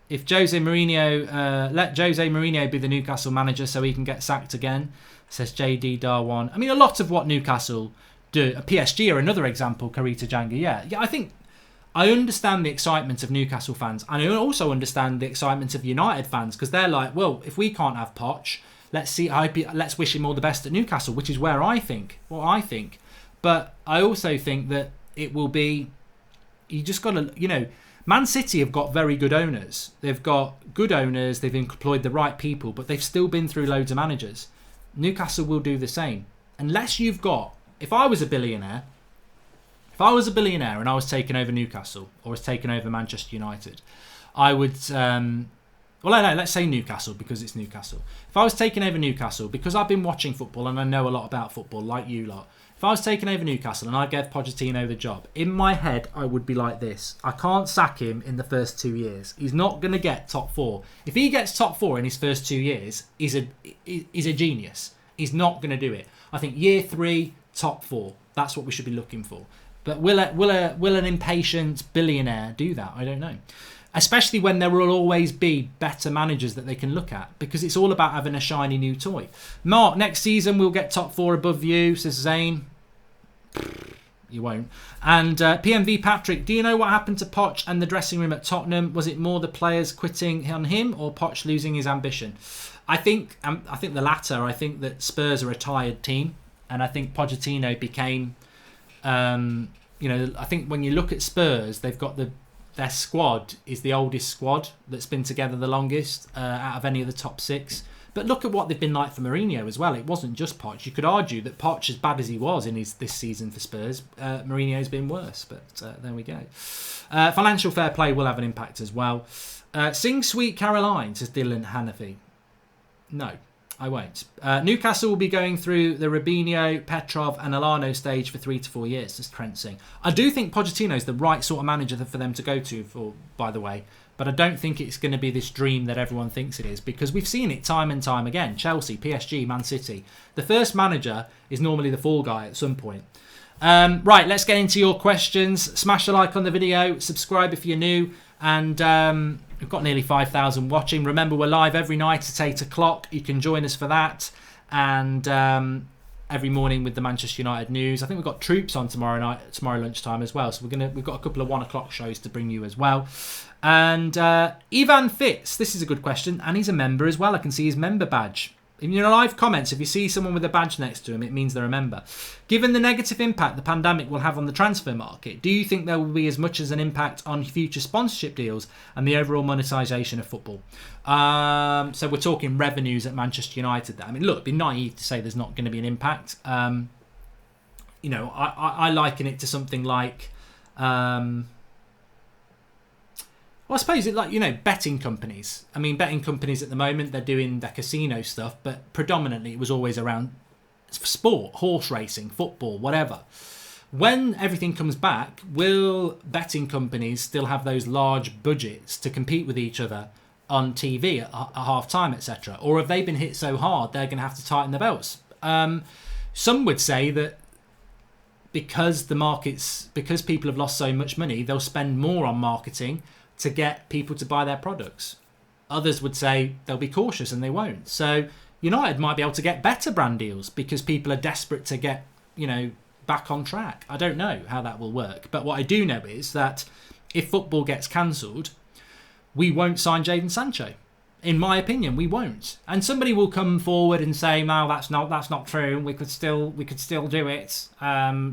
if Jose Mourinho, let Jose Mourinho be the Newcastle manager so he can get sacked again, says JD Darwan. I mean, a lot of what Newcastle do, PSG are another example, Karita Janga. Yeah, I think I understand the excitement of Newcastle fans. And I also understand the excitement of United fans because they're like, well, if we can't have Poch, let's wish him all the best at Newcastle, which is what I think. But I also think that it will be, you just got to, Man City have got very good owners. They've got good owners. They've employed the right people, but they've still been through loads of managers. Newcastle will do the same. Unless you've got... If I was a billionaire and I was taking over Newcastle or was taking over Manchester United, I would... let's say Newcastle because it's Newcastle. If I was taking over Newcastle, because I've been watching football and I know a lot about football, like you lot, if I was taking over Newcastle and I gave Pochettino the job, in my head I would be like this. I can't sack him in the first 2 years. He's not going to get top 4. If he gets top 4 in his first 2 years, he's a genius. He's not going to do it. I think year 3, top 4. That's what we should be looking for. But will an impatient billionaire do that? I don't know. Especially when there will always be better managers that they can look at, because it's all about having a shiny new toy. Mark, next season we'll get top 4 above you, says Zane. You won't. And PMV Patrick, do you know what happened to Poch and the dressing room at Tottenham? Was it more the players quitting on him or Poch losing his ambition? I think the latter. I think that Spurs are a tired team, and I think Pochettino became, I think when you look at Spurs, they've got their squad is the oldest squad that's been together the longest out of any of the top 6. But look at what they've been like for Mourinho as well. It wasn't just Poch. You could argue that Poch, as bad as he was in this season for Spurs, Mourinho's been worse. But there we go. Financial fair play will have an impact as well. Sing Sweet Caroline, says Dylan Hanafi. No, I won't. Newcastle will be going through the Robinho, Petrov and Alano stage for 3 to 4 years, says Trent Singh. I do think Pochettino's the right sort of manager for them to go to, by the way. But I don't think it's going to be this dream that everyone thinks it is, because we've seen it time and time again. Chelsea, PSG, Man City. The first manager is normally the fall guy at some point. Right, let's get into your questions. Smash a like on the video. Subscribe if you're new. And we've got nearly 5,000 watching. Remember, we're live every night at 8 o'clock. You can join us for that. And every morning with the Manchester United news. I think we've got Troops on tomorrow lunchtime as well. So we've got a couple of 1 o'clock shows to bring you as well. And Ivan Fitz, this is a good question, and he's a member as well. I can see his member badge. In your live comments, if you see someone with a badge next to him, it means they're a member. Given the negative impact the pandemic will have on the transfer market, do you think there will be as much as an impact on future sponsorship deals and the overall monetisation of football? So we're talking revenues at Manchester United there. I mean, look, it'd be naive to say there's not going to be an impact. I liken it to something like... Well, I suppose betting companies. I mean, betting companies at the moment, they're doing their casino stuff, but predominantly it was always around sport, horse racing, football, whatever. When everything comes back, will betting companies still have those large budgets to compete with each other on TV at half-time, etc.? Or have they been hit so hard they're going to have to tighten their belts? Some would say that because because people have lost so much money, they'll spend more on marketing to get people to buy their products. Others would say they'll be cautious and they won't. So United might be able to get better brand deals because people are desperate to get, back on track. I don't know how that will work. But what I do know is that if football gets cancelled, we won't sign Jadon Sancho. In my opinion, we won't. And somebody will come forward and say, "No, that's not true. We could still do it.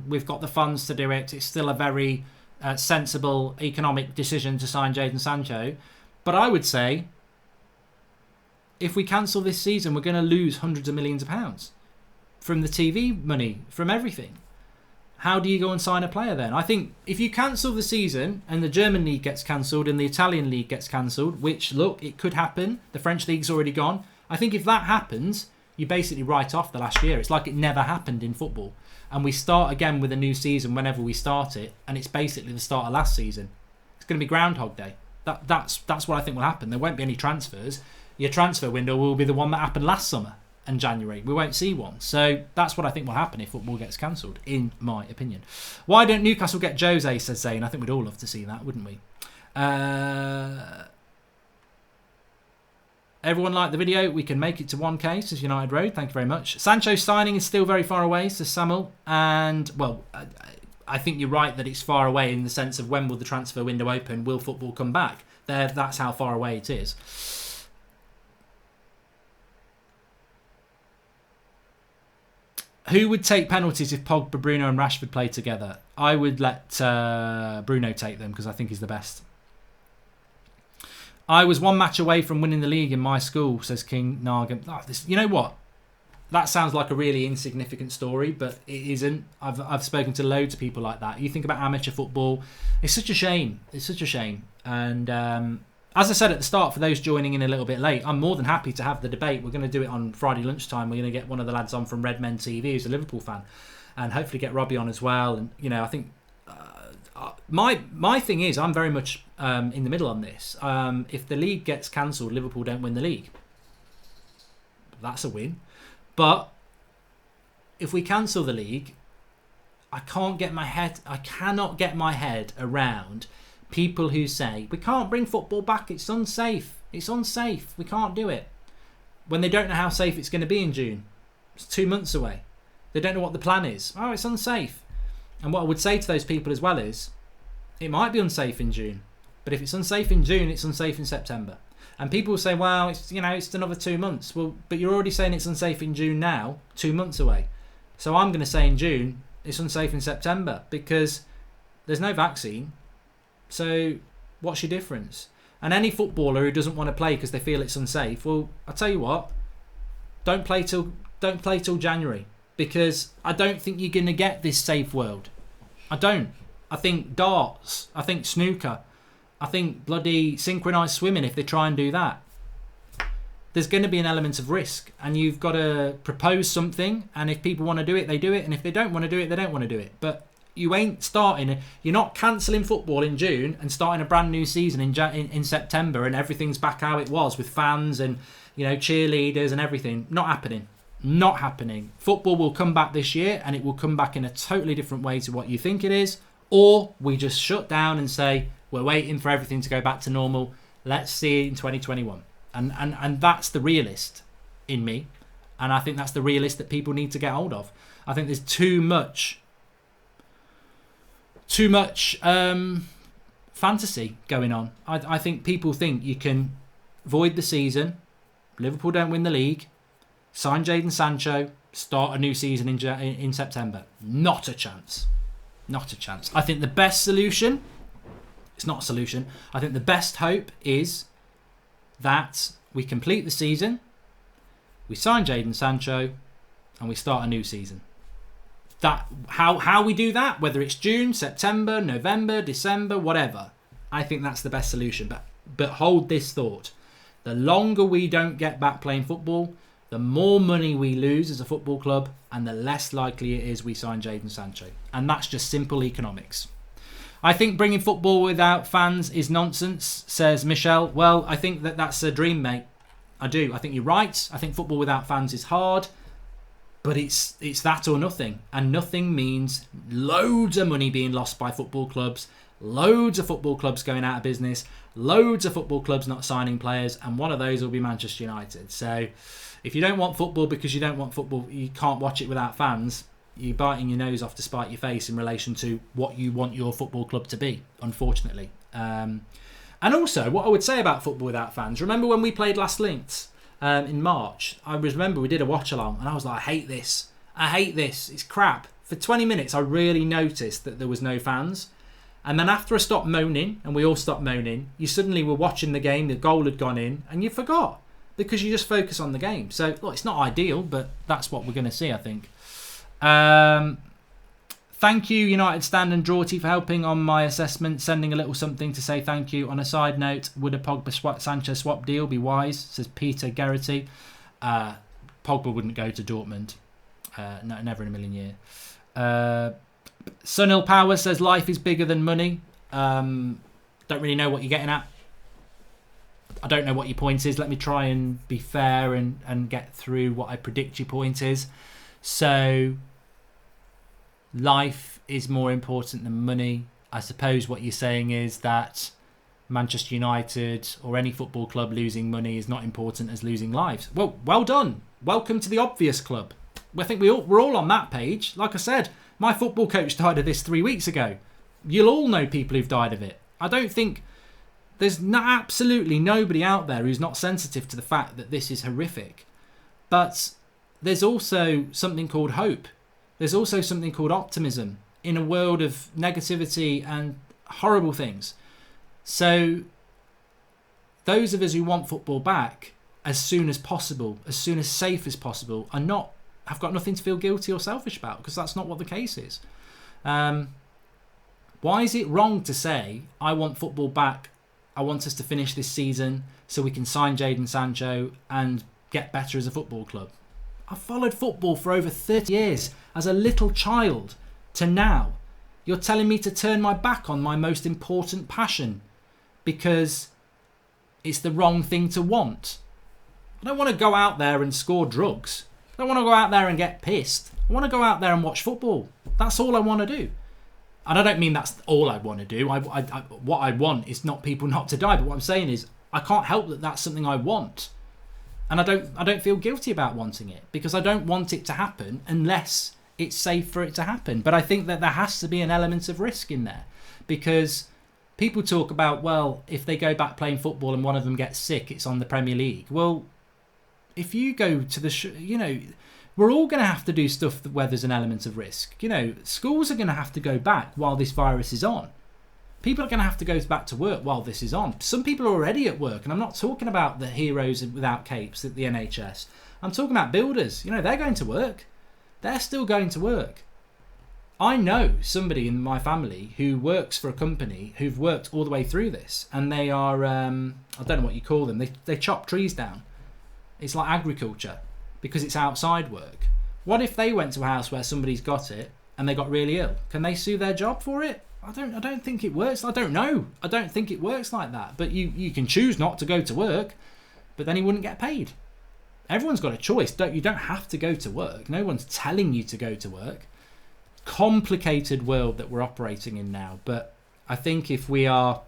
We've got the funds to do it. It's still a very sensible economic decision to sign Jadon Sancho." But I would say, if we cancel this season, we're going to lose hundreds of millions of pounds from the TV money, from everything. How do you go and sign a player then? I think if you cancel the season and the German league gets cancelled and the Italian league gets cancelled, which, look, it could happen. The French league's already gone. I think if that happens, you basically write off the last year. It's like it never happened in football. And we start again with a new season whenever we start it, and it's basically the start of last season. It's going to be Groundhog Day. That's what I think will happen. There won't be any transfers. Your transfer window will be the one that happened last summer and January. We won't see one. So that's what I think will happen if football gets cancelled, in my opinion. Why don't Newcastle get Jose, says Zane? I think we'd all love to see that, wouldn't we? Everyone liked the video. We can make it to 1K, says United Road. Thank you very much. Sancho's signing is still very far away, says Samuel. And, well, I think you're right that it's far away in the sense of when will the transfer window open? Will football come back? That's how far away it is. Who would take penalties if Pogba, Bruno and Rashford played together? I would let Bruno take them because I think he's the best. I was one match away from winning the league in my school, says King Nargan. Oh, you know what? That sounds like a really insignificant story, but it isn't. I've spoken to loads of people like that. You think about amateur football. It's such a shame. It's such a shame. And as I said at the start, for those joining in a little bit late, I'm more than happy to have the debate. We're going to do it on Friday lunchtime. We're going to get one of the lads on from Red Men TV, who's a Liverpool fan, and hopefully get Robbie on as well. And, I think my thing is I'm very much in the middle on this. If the league gets cancelled, Liverpool don't win the league. That's a win. But if we cancel the league, I cannot get my head around people who say, we can't bring football back, it's unsafe, we can't do it. When they don't know how safe it's going to be in June. It's 2 months away. They don't know what the plan is. Oh, it's unsafe. And what I would say to those people as well is, it might be unsafe in June, but if it's unsafe in June, it's unsafe in September. And people will say, well, it's another 2 months. Well, but you're already saying it's unsafe in June now, 2 months away. So I'm going to say in June, it's unsafe in September because there's no vaccine. So what's your difference? And any footballer who doesn't want to play because they feel it's unsafe, well, I'll tell you what, don't play till January, because I don't think you're going to get this safe world. I don't. I think darts, I think snooker, I think bloody synchronised swimming, if they try and do that, there's going to be an element of risk, and you've got to propose something, and if people want to do it, they do it, and if they don't want to do it, they don't want to do it. But you're not cancelling football in June and starting a brand new season in September and everything's back how it was with fans and cheerleaders and everything. Not happening. Football will come back this year, and it will come back in a totally different way to what you think it is. Or we just shut down and say we're waiting for everything to go back to normal. Let's see it in 2021. And that's the realist in me, and I think that's the realist that people need to get hold of. I think there's too much fantasy going on. I think people think you can void the season, Liverpool don't win the league, sign Jadon Sancho, start a new season in September. Not a chance. I think the best solution, it's not a solution, I think the best hope is that we complete the season, we sign Jadon Sancho, and we start a new season. That how we do that, whether it's June, September, November, December, whatever, I think that's the best solution. But hold this thought. The longer we don't get back playing football, the more money we lose as a football club, and the less likely it is we sign Jadon Sancho. And that's just simple economics. I think bringing football without fans is nonsense, says Michelle. Well, I think that's a dream, mate. I do. I think you're right. I think football without fans is hard. But it's that or nothing. And nothing means loads of money being lost by football clubs, loads of football clubs going out of business, loads of football clubs not signing players, and one of those will be Manchester United. So if you don't want football because you don't want football, you can't watch it without fans, you're biting your nose off to spite your face in relation to what you want your football club to be, unfortunately. And also, what I would say about football without fans, remember when we played last Links in March? I remember we did a watch along and I was like, I hate this. It's crap. For 20 minutes, I really noticed that there was no fans. And then after I stopped moaning, and we all stopped moaning, you suddenly were watching the game, the goal had gone in, and you forgot because you just focus on the game. So, look, it's not ideal, but that's what we're going to see, I think. Thank you, United Stand and Drawty, for helping on my assessment, sending a little something to say thank you. On a side note, would a Pogba-Sancho swap deal be wise, says Peter Geraghty. Pogba wouldn't go to Dortmund. No, never in a million years. Sunil Power says life is bigger than money. Don't really know what you're getting at. I don't know what your point is. Let me try and be fair and get through what I predict your point is. So, life is more important than money. I suppose what you're saying is that Manchester United or any football club losing money is not important as losing lives. Well done. Welcome to the obvious club. I think we're all on that page. Like I said, my football coach died of this 3 weeks ago. You'll all know people who've died of it. I don't think there's absolutely nobody out there who's not sensitive to the fact that this is horrific. But there's also something called hope. There's also something called optimism in a world of negativity and horrible things. So those of us who want football back as soon as possible, as soon as safe as possible, have got nothing to feel guilty or selfish about, because that's not what the case is. Why is it wrong to say, I want football back, I want us to finish this season so we can sign Jadon Sancho and get better as a football club? I've followed football for over 30 years, as a little child to now. You're telling me to turn my back on my most important passion because it's the wrong thing to want. I don't want to go out there and score drugs. I don't want to go out there and get pissed. I want to go out there and watch football. That's all I want to do. And I don't mean that's all I want to do. What I want is not people not to die. But what I'm saying is I can't help that that's something I want. And I don't feel guilty about wanting it, because I don't want it to happen unless it's safe for it to happen. But I think that there has to be an element of risk in there, because people talk about, well, if they go back playing football and one of them gets sick, it's on the Premier League. Well, if you go to the, we're all going to have to do stuff where there's an element of risk. Schools are going to have to go back while this virus is on. People are going to have to go back to work while this is on. Some people are already at work, and I'm not talking about the heroes without capes at the NHS. I'm talking about builders. They're going to work. They're still going to work. I know somebody in my family who works for a company who've worked all the way through this, and they are, I don't know what you call them, they chop trees down. It's like agriculture, because it's outside work. What if they went to a house where somebody's got it and they got really ill? Can they sue their job for it? I don't think it works. I don't know. I don't think it works like that. But you can choose not to go to work, but then he wouldn't get paid. Everyone's got a choice. You don't have to go to work. No one's telling you to go to work. Complicated world that we're operating in now. But I think if we are,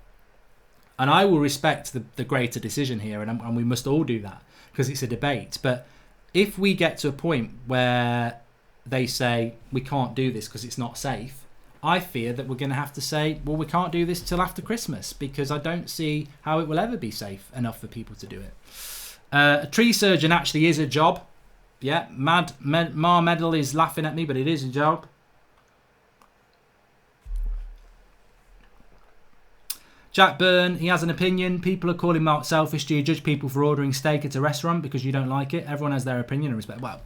and I will respect the greater decision here, and we must all do that because it's a debate. But if we get to a point where they say we can't do this because it's not safe, I fear that we're going to have to say, well, we can't do this till after Christmas, because I don't see how it will ever be safe enough for people to do it. A tree surgeon actually is a job. Yeah, Mar Medal is laughing at me, but it is a job. Jack Byrne, he has an opinion. People are calling Mark selfish. Do you judge people for ordering steak at a restaurant because you don't like it? Everyone has their opinion and respect. Well,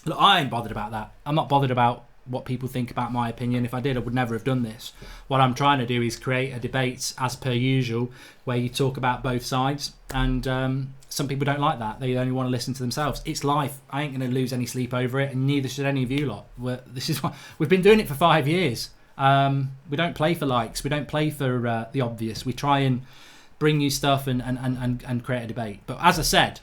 look, I ain't bothered about that. I'm not bothered about what people think about my opinion. If I did, I would never have done this. What I'm trying to do is create a debate, as per usual, where you talk about both sides, and some people don't like that. They only want to listen to themselves. It's life. I ain't going to lose any sleep over it, and neither should any of you lot. This is why we've been doing it for 5 years. We don't play for likes. We don't play for the obvious. We try and bring you stuff and create a debate. But as I said,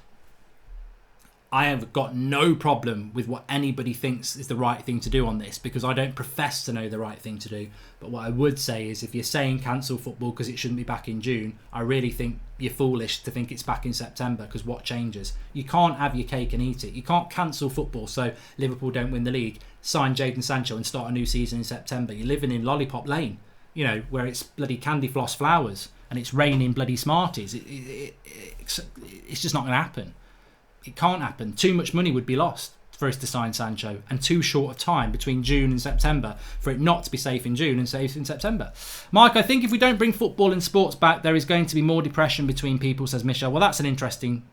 I have got no problem with what anybody thinks is the right thing to do on this, because I don't profess to know the right thing to do. But what I would say is, if you're saying cancel football because it shouldn't be back in June, I really think you're foolish to think it's back in September, because what changes? You can't have your cake and eat it. You can't cancel football so Liverpool don't win the league, sign Jadon Sancho and start a new season in September. You're living in Lollipop Lane, you know, where it's bloody candy floss flowers and it's raining bloody Smarties. It's just not going to happen. It can't happen. Too much money would be lost for us to sign Sancho, and too short of time between June and September for it not to be safe in June and safe in September. Mike, I think if we don't bring football and sports back, there is going to be more depression between people, says Michelle. Well, that's an interesting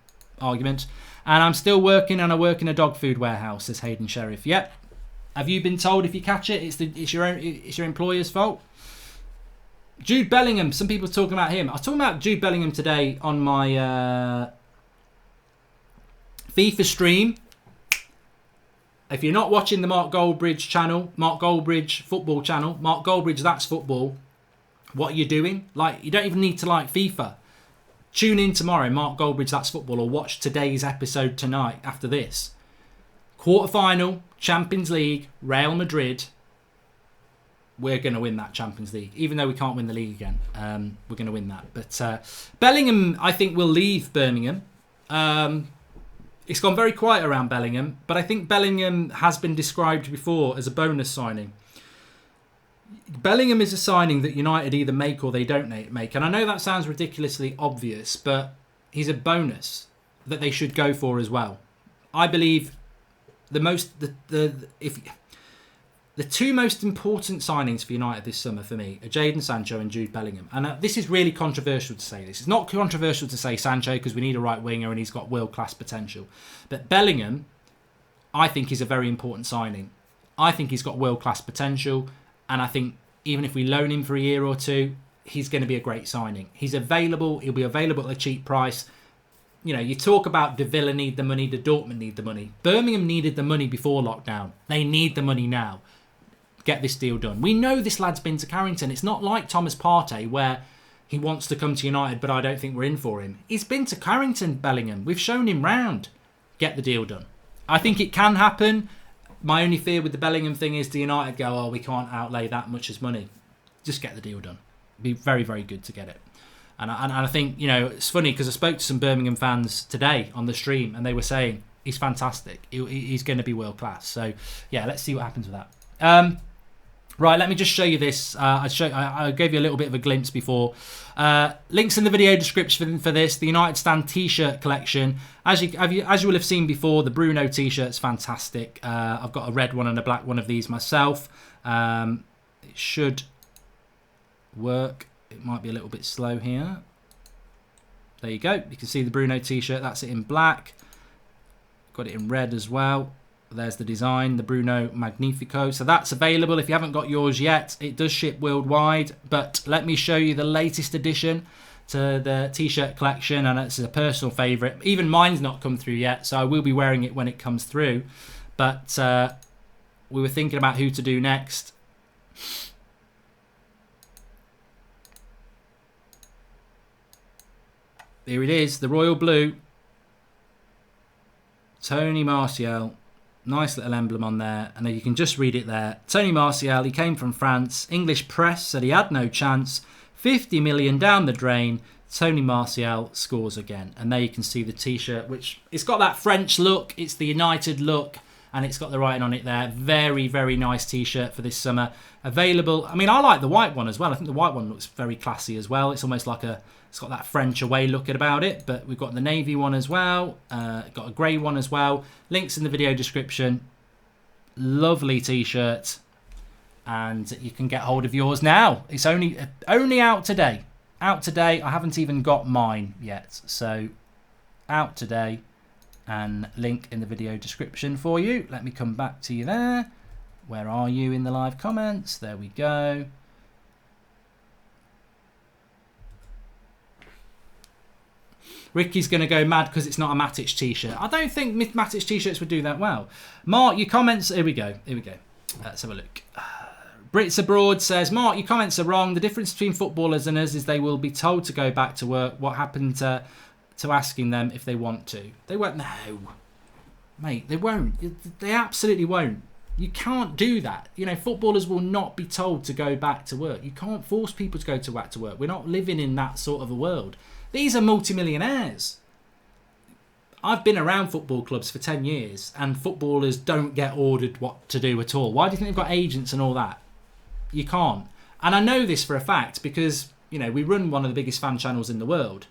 argument. And I'm still working, and I work in a dog food warehouse, says Hayden Sheriff. Yep. Have you been told if you catch it, it's your employer's fault? Jude Bellingham, some people are talking about him. I was talking about Jude Bellingham today on my FIFA stream. If you're not watching the Mark Goldbridge channel, Mark Goldbridge football channel, Mark Goldbridge That's Football, what are you doing? Like, you don't even need to like FIFA. Tune in tomorrow, Mark Goldbridge That's Football, or watch today's episode tonight after this. Quarter-final, Champions League, Real Madrid. We're going to win that Champions League. Even though we can't win the league again, we're going to win that. But Bellingham, I think, will leave Birmingham. It's gone very quiet around Bellingham, but I think Bellingham has been described before as a bonus signing. Bellingham is a signing that United either make or they don't make. And I know that sounds ridiculously obvious, but he's a bonus that they should go for as well. I believe the two most important signings for United this summer for me are Jadon Sancho and Jude Bellingham. And this is really controversial to say this. It's not controversial to say Sancho because we need a right winger and he's got world-class potential. But Bellingham, I think, is a very important signing. I think he's got world-class potential. And I think even if we loan him for a year or two, he's going to be a great signing. He's available. He'll be available at a cheap price. You know, you talk about De Villa need the money, De Dortmund need the money. Birmingham needed the money before lockdown. They need the money now. Get this deal done. We know this lad's been to Carrington. It's not like Thomas Partey where he wants to come to United, but I don't think we're in for him. He's been to Carrington, Bellingham. We've shown him round. Get the deal done. I think it can happen. My only fear with the Bellingham thing is the United go, oh, we can't outlay that much as money. Just get the deal done. It'd be very, very good to get it. And I think, you know, it's funny because I spoke to some Birmingham fans today on the stream and they were saying he's fantastic. He's going to be world class. So, yeah, let's see what happens with that. Right, let me just show you this. I gave you a little bit of a glimpse before. Links in the video description for this. The United Stand T-shirt collection. As you will have seen before, the Bruno T-shirt's fantastic. I've got a red one and a black one of these myself. It should work. It might be a little bit slow here. There you go. You can see the Bruno T-shirt. That's it in black. Got it in red as well. There's the design, the Bruno Magnifico. So that's available if you haven't got yours yet. It does ship worldwide. But let me show you the latest addition to the T-shirt collection. And it's a personal favourite. Even mine's not come through yet. So I will be wearing it when it comes through. But we were thinking about who to do next. Here it is, the Royal Blue. Tony Martial. Nice little emblem on there. And you can just read it there. Tony Martial, he came from France. English press said he had no chance. 50 million down the drain. Tony Martial scores again. And there you can see the T-shirt, which it's got that French look. It's the United look. And it's got the writing on it there. Very, very nice T-shirt for this summer. Available. I mean, I like the white one as well. I think the white one looks very classy as well. It's almost like it's got that French away look about it. But we've got the navy one as well. Got a grey one as well. Links in the video description. Lovely T-shirt. And you can get hold of yours now. It's only out today. Out today. I haven't even got mine yet. So, out today. And link in the video description for you. Let me come back to you there. Where are you in the live comments? There we go. Ricky's going to go mad because it's not a Matic T-shirt. I don't think Matic T-shirts would do that well. Mark, your comments... Here we go. Let's have a look. Brits Abroad says, Mark, your comments are wrong. The difference between footballers and us is they will be told to go back to work. What happened to asking them if they want to? They won't. No. Mate, they won't. They absolutely won't. You can't do that. You know, footballers will not be told to go back to work. You can't force people to go back to work. We're not living in that sort of a world. These are multimillionaires. I've been around football clubs for 10 years and footballers don't get ordered what to do at all. Why do you think they've got agents and all that? You can't. And I know this for a fact because, you know, we run one of the biggest fan channels in the world.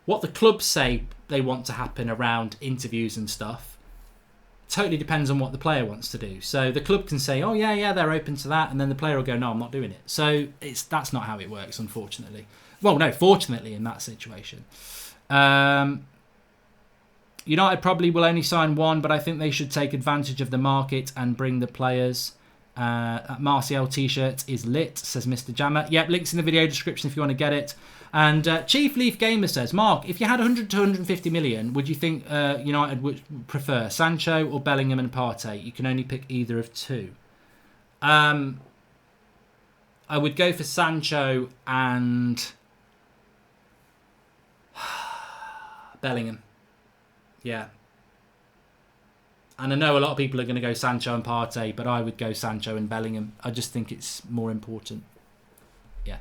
What the clubs say they want to happen around interviews and stuff totally depends on what the player wants to do. So the club can say, oh, yeah, they're open to that. And then the player will go, no, I'm not doing it. So that's not how it works, unfortunately. Well, no, fortunately in that situation. United probably will only sign one, but I think they should take advantage of the market and bring the players. That Martial t-shirt is lit, says Mr. Jammer. Yep, links in the video description if you want to get it. And Chief Leaf Gamer says, Mark, if you had 100 to 150 million, would you think United would prefer Sancho or Bellingham and Partey? You can only pick either of two. I would go for Sancho and Bellingham. Yeah. And I know a lot of people are going to go Sancho and Partey, but I would go Sancho and Bellingham. I just think it's more important. Yeah.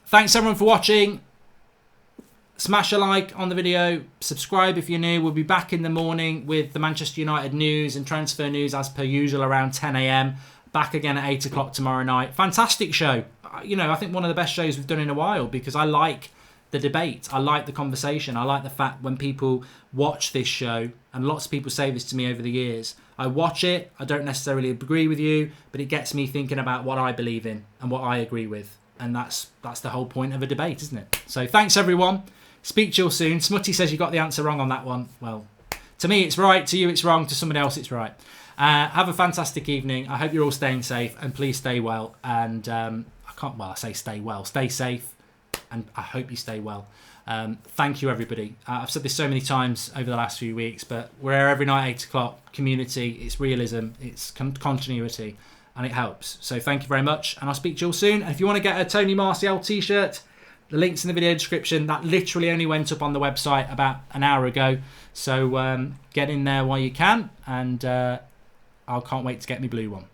Thanks everyone for watching. Smash a like on the video. Subscribe if you're new. We'll be back in the morning with the Manchester United news and transfer news as per usual around 10 a.m. Back again at 8 o'clock tomorrow night. Fantastic show. You know, I think one of the best shows we've done in a while because I like the debate. I like the conversation. I like the fact when people watch this show, and lots of people say this to me over the years, I watch it, I don't necessarily agree with you, but it gets me thinking about what I believe in and what I agree with. And that's the whole point of a debate, isn't it? So thanks everyone. Speak to you all soon. Smutty says you got the answer wrong on that one. Well, to me it's right, to you it's wrong, to somebody else it's right. Have a fantastic evening. I hope you're all staying safe and please stay well. And I say stay well, stay safe. And I hope you stay well. Thank you, everybody. I've said this so many times over the last few weeks, but we're here every night, 8 o'clock. Community, it's realism, it's continuity, and it helps. So thank you very much, and I'll speak to you all soon. And if you want to get a Tony Martial t-shirt, the link's in the video description. That literally only went up on the website about an hour ago. So get in there while you can, and I can't wait to get me blue one.